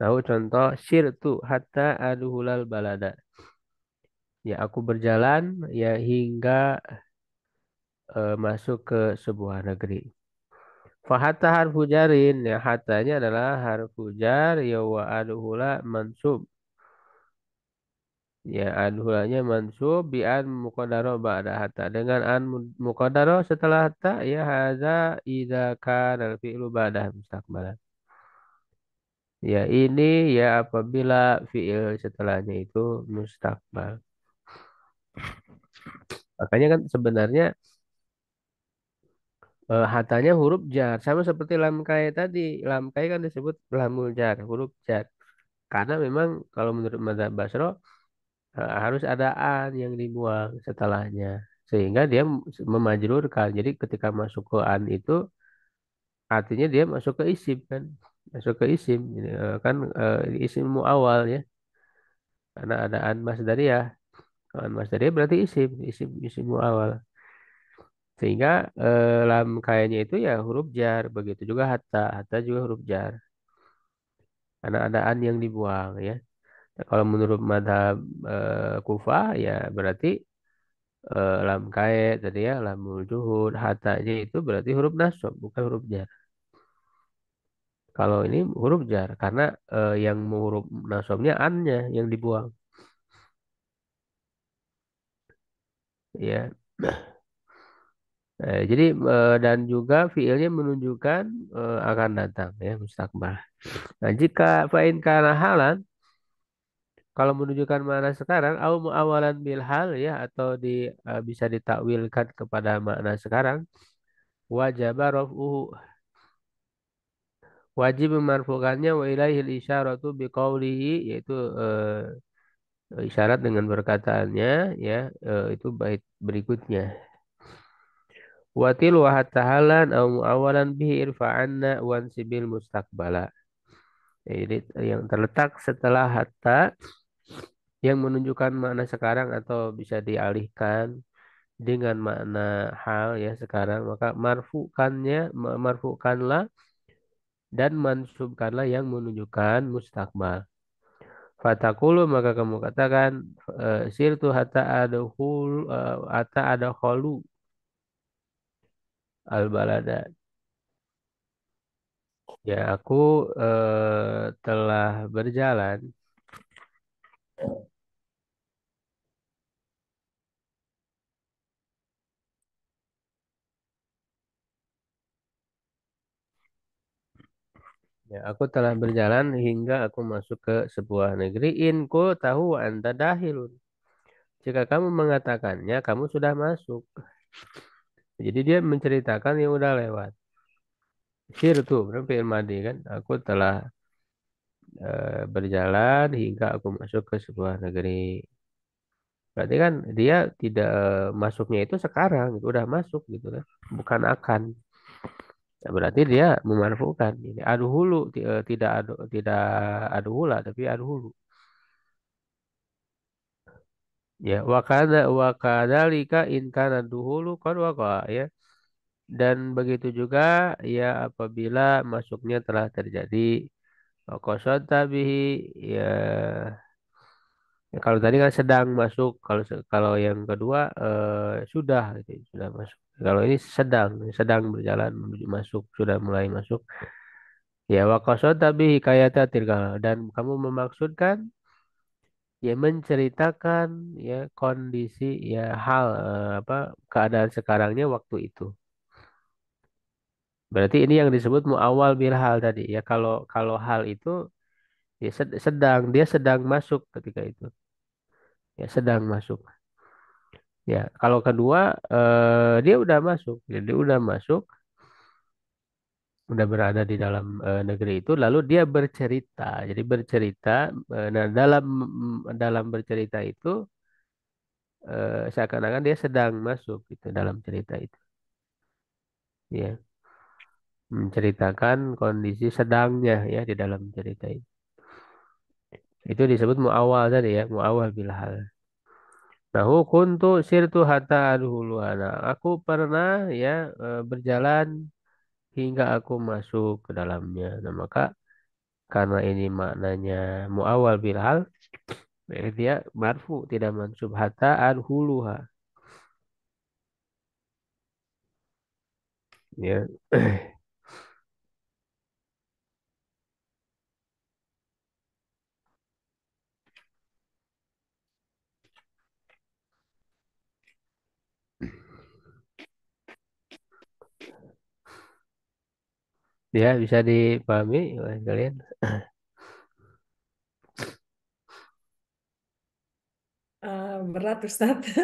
Tahu contoh sirtu hatta aduhulal balada, ya, aku berjalan, ya, hingga masuk ke sebuah negeri. Fahatta harfu jarin, ya, hatanya adalah harfu jar, ya, wa aduhula mansub. Ya, adhulanya mansub bi an muqaddaro ba'da hatta, dengan an muqaddaro setelah hatta, ya, hadza idza kana al fi'lu ba'da mustaqbalan. Ya, ini, ya, apabila fi'il setelahnya itu mustaqbal. Makanya kan sebenarnya hatanya huruf jar, sama seperti lam kai tadi. Lam kai kan disebut lamul jar, huruf jar. Karena memang kalau menurut madzhab Basro harus ada an yang dibuang setelahnya, sehingga dia memajrurkan. Jadi ketika masuk ke an itu artinya dia masuk ke isim, kan, masuk ke isim. Jadi, kan isim muawal, ya, karena ada an masdariyah. Kalau an masdariyah berarti isim, isim muawal, sehingga lam kayaknya itu, ya, huruf jar. Begitu juga hatta, hatta juga huruf jar karena ada an yang dibuang, ya. Nah, kalau menurut madhab Kufah, ya, berarti lam kait tadi, ya, lamul juhud hatanya itu berarti huruf nasab, bukan huruf jar. Kalau ini huruf jar karena yang huruf nasabnya annya yang dibuang, ya. Jadi dan juga fiilnya menunjukkan akan datang ya mustakbal. Nah, jika fa'in kana halan kalau menunjukkan makna sekarang au muawalan bil hal ya atau bisa ditakwilkan kepada makna sekarang wajib raf'uhu wajib memarfukannya wa ilaihil isyaratu biqaulihi yaitu isyarat dengan perkataannya ya itu bait berikutnya watil wa hatta halan au muawalan bihi irfa'anna wansibil mustaqbala. Jadi yang terletak setelah hatta yang menunjukkan makna sekarang atau bisa dialihkan dengan makna hal ya sekarang maka marfukanlah dan mansubkanlah yang menunjukkan mustakbal. Fatakulu maka kamu katakan sirtu hatta ada kholu al balada. Ya aku telah berjalan. Ya aku telah berjalan hingga aku masuk ke sebuah negeri. Inku tahu wa anta dahilun. Jika kamu mengatakannya, kamu sudah masuk. Jadi dia menceritakan yang udah lewat. Sirtu, berarti fi'il madi kan. Aku telah berjalan hingga aku masuk ke sebuah negeri. Berarti kan dia tidak masuknya itu sekarang, itu udah masuk gitu kan, bukan akan. Nah, berarti dia memarfukan. Ini adu hulu, tidak adu hula, tapi adu hulu. Ya, wakadalika in kana duhulu kan waka ya. Dan begitu juga ya apabila masuknya telah terjadi. Qasada bihi ya, ya, kalau tadi kan sedang masuk, kalau yang kedua sudah gitu, sudah masuk. Kalau ini sedang berjalan menuju masuk, sudah mulai masuk. Ya wa qasada bihi hikayata tilka dan kamu memaksudkan ya menceritakan ya kondisi ya hal apa keadaan sekarangnya waktu itu. Berarti ini yang disebut muawal bil hal tadi ya kalau kalau hal itu ya dia sedang masuk ketika itu. Ya sedang masuk. Ya, kalau kedua dia udah masuk, jadi udah masuk, udah berada di dalam negeri itu, lalu dia bercerita. Jadi bercerita, nah dalam bercerita itu seakan-akan dia sedang masuk gitu dalam cerita itu, ya, menceritakan kondisi sedangnya ya di dalam cerita itu. Itu disebut muawal tadi ya, muawal bilhal. Nah, kuntu sirtu hatta adhuluana. Aku pernah ya berjalan hingga aku masuk ke dalamnya. Nah, maka karena ini maknanya muawal bilhal, dia marfu tidak mansub hatta adhuluha. Ya, dia bisa dipahami oleh kalian. Berat Ustadz.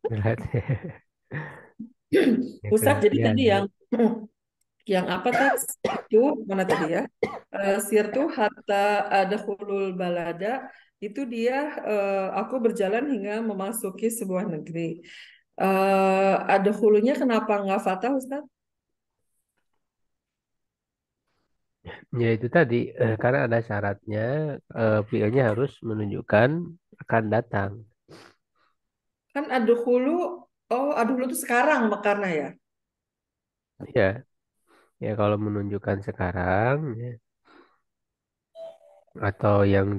Berarti ya Ustadz, jadi pengertian tadi ya. yang apa tadi itu mana tadi ya? Sirtu hatta ada hulul balada itu dia aku berjalan hingga memasuki sebuah negeri. Ada hulunya kenapa nggak fatah Ustadz? Ya itu tadi karena ada syaratnya fiilnya harus menunjukkan akan datang. Kan ada hulu, oh ada hulu itu sekarang karena ya. Ya, ya kalau menunjukkan sekarang ya, atau yang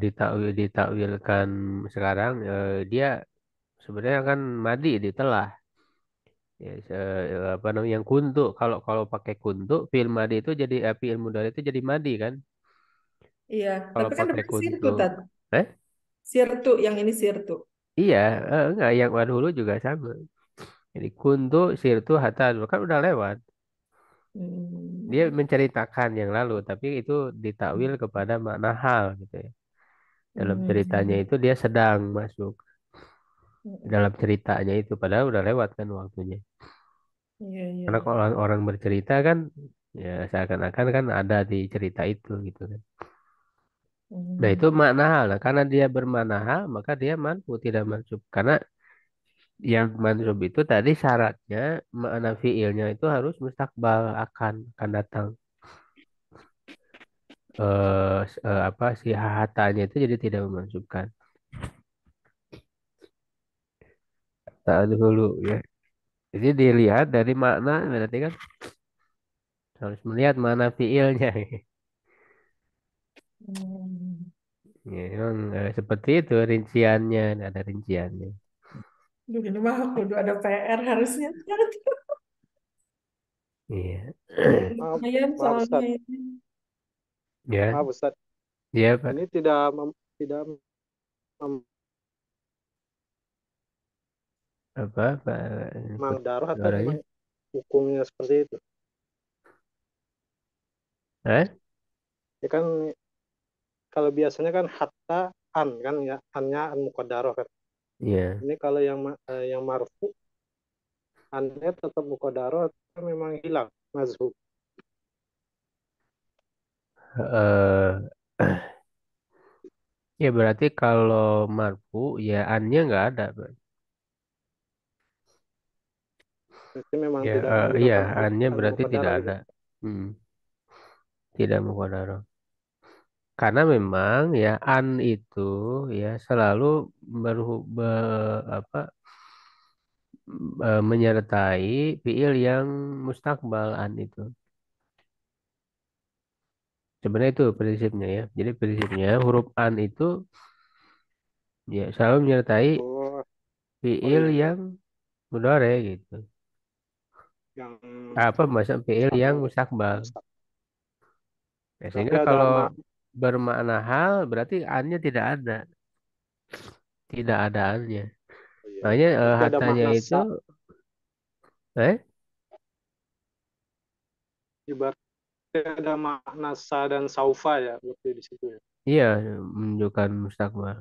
ditakwilkan sekarang dia sebenarnya kan madi ditelah. Ya, apa namanya yang kuntu kalau kalau pakai kuntu fiil madi itu jadi fiil mudhari itu jadi madi kan Iya, kalau tapi kan pakai depan kuntu. sirtu tadi. Eh Sirtu yang ini sirtu. iya enggak yang dulu juga sama Jadi kuntu sirtu hatta kan udah lewat. Dia Hmm. menceritakan yang lalu, tapi itu ditakwil kepada makna hal gitu ya. Dalam ceritanya Hmm. itu dia sedang masuk Hmm. dalam ceritanya itu, padahal udah lewat kan waktunya. Iya, iya. Karena kalau orang, orang bercerita kan, ya seakan-akan kan ada di cerita itu gitu kan. Nah itu Hmm. makna hal. Nah, karena dia bermakna hal, maka dia manfu tidak mansub. Karena yang mansub itu tadi syaratnya makna fiilnya itu harus mustakbal akan datang. Apa si hatanya itu jadi tidak memansubkan. Tak dulu ya. Jadi dilihat dari makna berarti kan harus melihat mana fiilnya. Hmm. Ya, memang seperti itu rinciannya, ada rinciannya. Duh, ini mah aku udah ada PR harusnya. Iya. Maaf, Lumayan maaf soalnya Ustaz. ini. Ya, Maaf Ustaz. ya Pak. Ini tidak Apa Pak? memang daruh atau Suaranya? memang hukumnya seperti itu. Eh? Ya kan kalau biasanya kan hatta an kan ya, annya an muqaddarah kan. Iya. Ini kalau yang marfu annya tetap muqaddarah atau memang hilang mazhub. Eh, ya berarti kalau marfu ya annya nggak ada Pak. Berarti memang Ya, tidak iya menggunakan annya an berarti tidak muqaddarah ada. gitu. Hmm, tidak muqaddarah. Karena memang ya an itu ya selalu apa menyertai fiil yang mustakbal an itu. Sebenarnya itu prinsipnya ya. Jadi prinsipnya huruf an itu ya selalu menyertai Oh, oh fiil iya iya. yang mudhari gitu. Yang Apa masa fiil yang mustakbal. mustakbal. Mustak. Ya, Berarti sehingga ada kalau bermakna hal berarti an-nya tidak ada, tidak ada an-nya. oh iya, iya. Makanya Berarti ada hatanya makna itu ibaratnya ada makna sa dan saufa ya berarti di situ ya. iya menunjukkan mustakbal.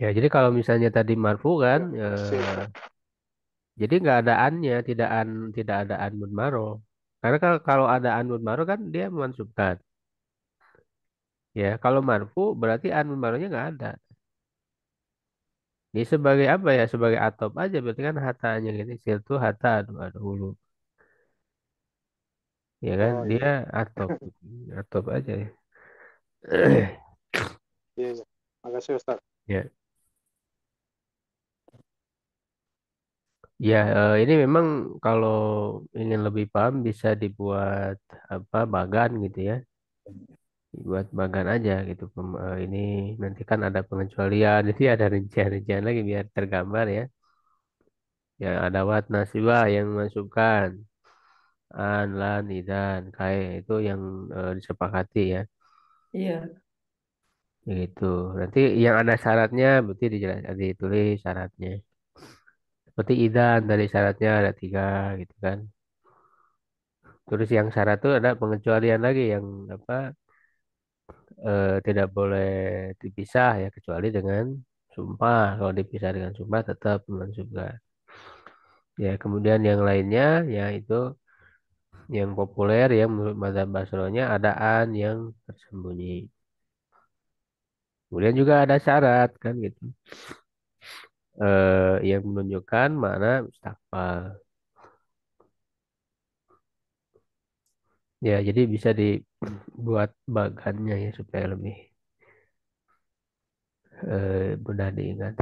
Ya, jadi kalau misalnya tadi marfu kan, Ya, makasih Ustaz. jadi nggak ada an-nya, tidak ada an mudmaro. Karena kalau ada an mudmaro kan dia memansubkan. Ya, kalau marfu berarti an mudmaronya nggak ada. Ini sebagai apa ya? Sebagai atop aja berarti kan hatanya gitu. Siltu hata ada hulu. Ya kan Oh dia iya. atop, atop aja ya. Iya, iya. Makasih Ustaz. Ya, ya ini memang kalau ingin lebih paham bisa dibuat apa bagan gitu ya. Dibuat bagan aja gitu. Ini nanti kan ada pengecualian, jadi ada rincian-rincian lagi biar tergambar ya. Ya ada wat nasibah yang masukkan an lan idan kai itu yang disepakati ya. Iya. Begitu. Nanti yang ada syaratnya berarti dijelaskan ditulis syaratnya. Seperti idan dari syaratnya ada tiga gitu kan. Terus yang syarat itu ada pengecualian lagi yang apa tidak boleh dipisah ya kecuali dengan sumpah. Kalau dipisah dengan sumpah tetap mensumpah. Ya kemudian yang lainnya ya itu yang populer yang menurut mazhab Basronya adaan yang tersembunyi. Kemudian juga ada syarat kan gitu yang menunjukkan mana mustakbal. Ya jadi bisa dibuat bagannya ya supaya lebih mudah diingat.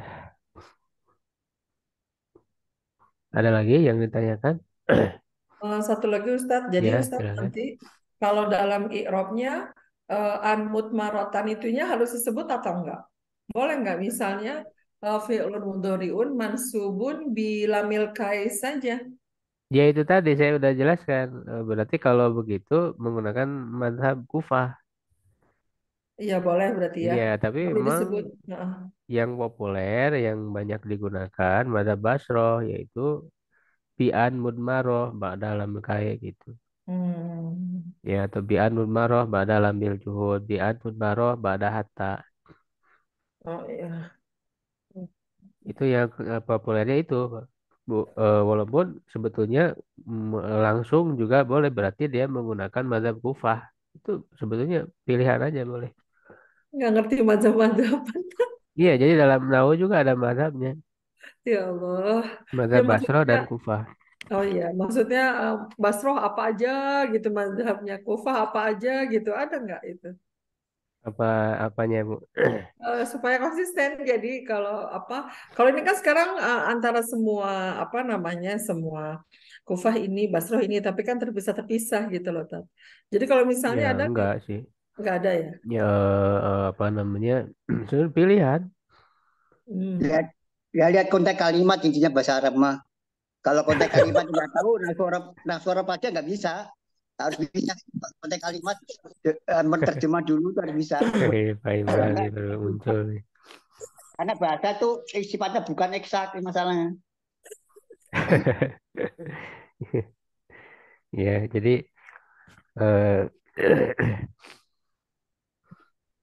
Ada lagi yang ditanyakan? Satu lagi Ustadz, jadi Ya, Ustadz silakan. nanti kalau dalam i'robnya anmut marotan itunya harus disebut atau enggak? Boleh enggak misalnya fi'lun mudhari'un mansubun bilamil kais saja? Ya itu tadi saya udah jelaskan. Berarti kalau begitu menggunakan mazhab Kufah. Iya boleh berarti ya. Iya, tapi Tapi memang disebut, nah, yang populer, yang banyak digunakan madzhab Basroh yaitu bi'an mudmaroh ba'da lam kayak gitu. hmm, Ya, atau bi'an mudmaroh ba'da lambil juhud, bi'an mudmaroh ba'da hatta. oh iya. Itu yang populernya itu. Bu, walaupun sebetulnya langsung juga boleh, berarti dia menggunakan mazhab kufah. Itu sebetulnya pilihan aja boleh. Nggak ngerti macam-macam. Iya, jadi dalam nahu juga ada mazhabnya. Ya Allah. Ya Mazhab Basro maksudnya, dan Kufah. oh iya, maksudnya Basroh apa aja gitu mazhabnya, Kufah apa aja gitu, ada nggak itu? Apa apanya, Bu? Supaya konsisten. Jadi kalau apa? Kalau ini kan sekarang antara semua apa namanya semua Kufah ini, Basroh ini, tapi kan terpisah-terpisah gitu loh, Tat. Jadi kalau misalnya Ya, ada enggak sih. nggak ada ya? Ya, apa namanya? Sebenarnya pilihan. Hmm. Lihat, ya lihat konteks kalimat intinya bahasa Arab mah. Kalau konteks kalimat nggak tahu, nafsu Arab aja nggak bisa. Harus bisa konteks kalimat, menerjemah dulu tuh harus bisa. Pak Kalau Imran enggak, nih baru muncul nih. karena bahasa tuh sifatnya bukan eksak masalahnya. Ya, jadi eh,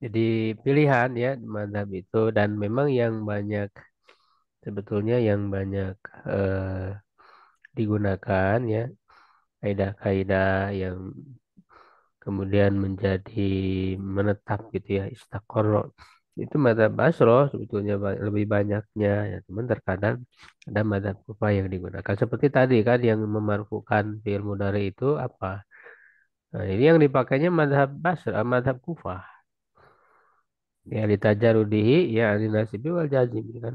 jadi pilihan ya mazhab itu, dan memang yang banyak sebetulnya yang banyak eh, digunakan ya kaidah-kaidah yang kemudian menjadi menetap gitu ya, istaqorro, itu madzhab Basro sebetulnya lebih banyaknya ya, cuman terkadang ada madzhab Kufah yang digunakan seperti tadi kan, yang memarfukan fi'il mudhari itu apa, nah ini yang dipakainya madzhab Basra, madzhab Kufah, ya ditajarudihi ya alinasibi wal jazim kan,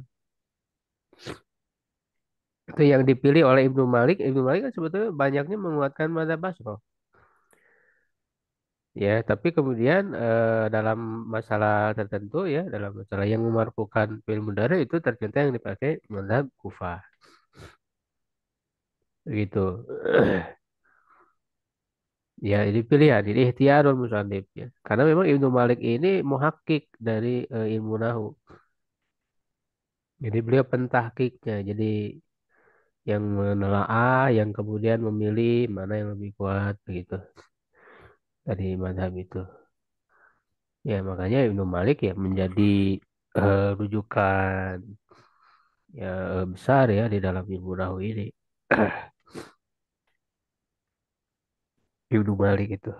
itu yang dipilih oleh Ibnu Malik kan sebetulnya banyaknya menguatkan madzhab Basro. Ya, tapi kemudian dalam masalah tertentu ya, dalam masalah yang memarfukan fi'il mudhari itu ternyata yang dipakai mazhab Kufah. Begitu. Ya, ini pilihan, ini ikhtiarul musannif ya. Karena memang Ibnu Malik ini muhakkik dari ilmu nahu. Jadi beliau pentahkiknya. Jadi yang menelaah, yang kemudian memilih mana yang lebih kuat begitu dari mazhab itu. Ya, makanya Ibnu Malik ya menjadi rujukan ya besar ya di dalam ilmu nahu ini. Ibnu Malik itu.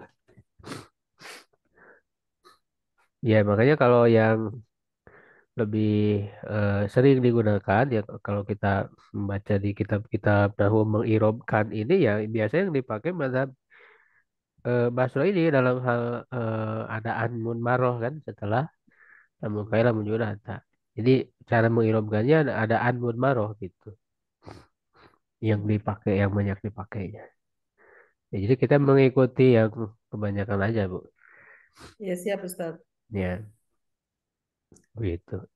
Ya makanya kalau yang lebih sering digunakan ya, kalau kita membaca di kitab-kitab nahu mengirobkan ini ya biasanya yang dipakai mazhab Basro ini dalam hal adaan munmaroh kan setelah mukaila munjurata. Jadi cara mengirobkannya ada adaan munmaroh gitu yang dipakai, yang banyak dipakainya. Ya, jadi kita mengikuti yang kebanyakan aja, Bu. Ya siap Ustaz. Ya, begitu.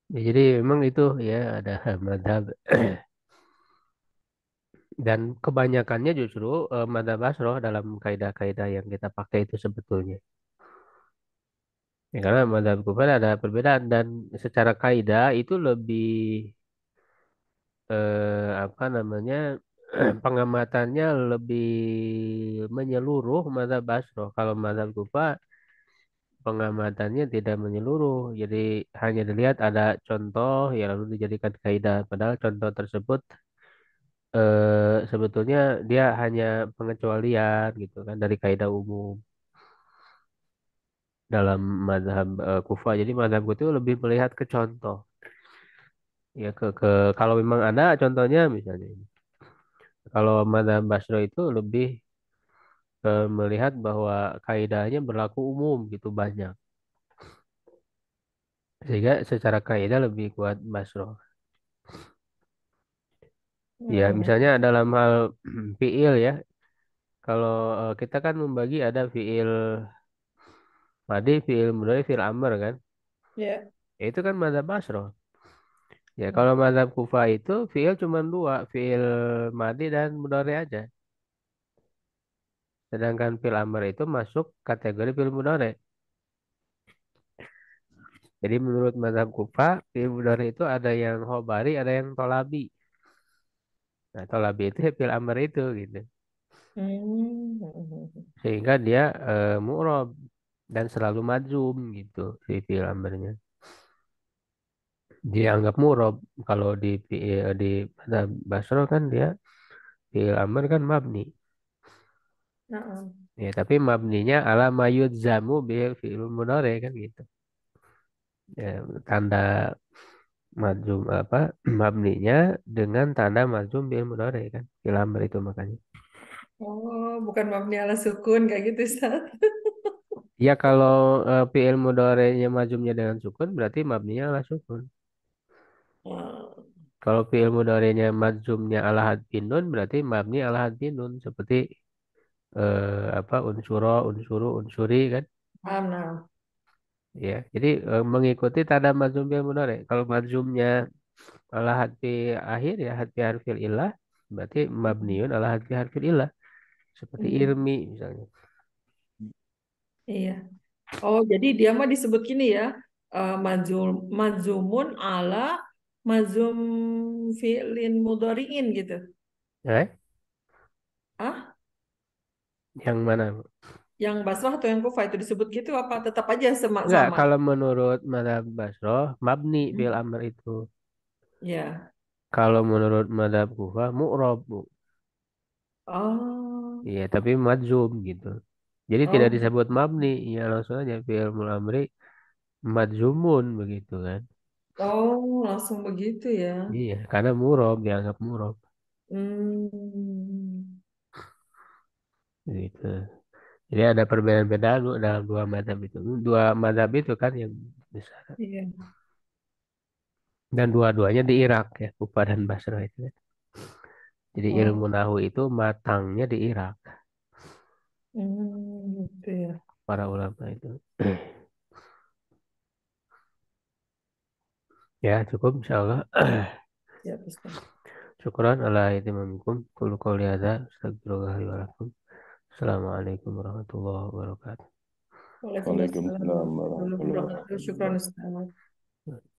Ya, jadi memang itu ya ada madhab, dan kebanyakannya justru madhab basroh dalam kaidah-kaidah yang kita pakai itu sebetulnya. Ya, karena madhab kufar ada perbedaan, dan secara kaidah itu lebih apa namanya, pengamatannya lebih menyeluruh madhab basroh. Kalau madhab kufar pengamatannya tidak menyeluruh, jadi hanya dilihat ada contoh ya lalu dijadikan kaidah. Padahal contoh tersebut sebetulnya dia hanya pengecualian gitu kan dari kaidah umum dalam mazhab Kufah. Jadi mazhab itu lebih melihat ke contoh ya, ke kalau memang ada contohnya misalnya. Kalau mazhab Basro itu lebih melihat bahwa kaidahnya berlaku umum gitu banyak. Sehingga secara kaidah lebih kuat Basro. Ya, Hmm. misalnya dalam hal fiil ya. Kalau kita kan membagi ada fiil madi, fiil mudhari, fiil amr kan. Ya. Ya, itu kan mazhab Basro. Ya, kalau mazhab Kufah itu fiil cuma dua, fiil madi dan mudhari aja. Sedangkan fil amr itu masuk kategori fil mudhari. Jadi menurut mazhab Kufah, fil mudhari itu ada yang khobari, ada yang tolabi. Nah, tolabi itu ya fil amr itu gitu. Hmm. Sehingga dia mu'rob dan selalu majzum gitu si fil amrnya. Dianggap mu'rob kalau di mazhab Basro kan dia fil amr kan mabni. Nah, Ya, tapi mabninya ala mayud zamu bil fi'il mudhari kan gitu. Ya, tanda majzum apa mabninya dengan tanda majzum bil mudhari kan. Fil amr itu makanya. oh, bukan mabni ala sukun kayak gitu, Ustaz. Ya kalau fi'il mudhari'nya majzumnya dengan sukun berarti mabninya ala sukun. Oh, Kalau fi'il mudhari'nya majzumnya ala hadfin nun berarti mabni ala hadfin nun seperti apa unsuro, unsuru, unsuri kan. paham nah. Ya, jadi mengikuti tanda majzum bil mudhari'. Kalau majzumnya ala hadfi akhir ya hadfi harfil ilah berarti mabniun ala hadfi harfil ilah seperti Hmm, irmi misalnya. iya. Oh, jadi dia mah disebut gini ya, mazumun ala mazum fi'lin mudhari'in gitu. Eh, Ah, yang mana? yang Basrah atau yang Kufah itu disebut gitu apa tetap aja sama Enggak, sama? kalau menurut Madhab Basroh, mabni Hmm, fil amr itu. ya. Kalau menurut Madhab Kufah, mu'rob, Bu. Oh, Iya, tapi madzum gitu. Jadi tidak oh, disebut mabni, ya langsung aja fil mul amri madzumun begitu kan. oh, langsung begitu ya. Iya, karena murob dianggap murob Hmm, gitu. Jadi ada perbedaan-perbedaan Bu, dalam dua madhab itu. Dua madhab itu kan yang besar. iya. Dan dua-duanya di Irak ya, Kufah dan Basra itu kan. Jadi ilmu Oh, nahu itu matangnya di Irak, gitu ya. para ulama itu. Ya, cukup insyaallah. Siap, Ustaz. Syukran ala ihtimamikum. Qul qouli hadza astaghfirullah li wa lakum. Assalamualaikum warahmatullahi wabarakatuh. Waalaikumsalam Waalaikumsalam warahmatullahi warahmatullahi wabarakatuh. Syukran, wabarakatuh. Ustaz.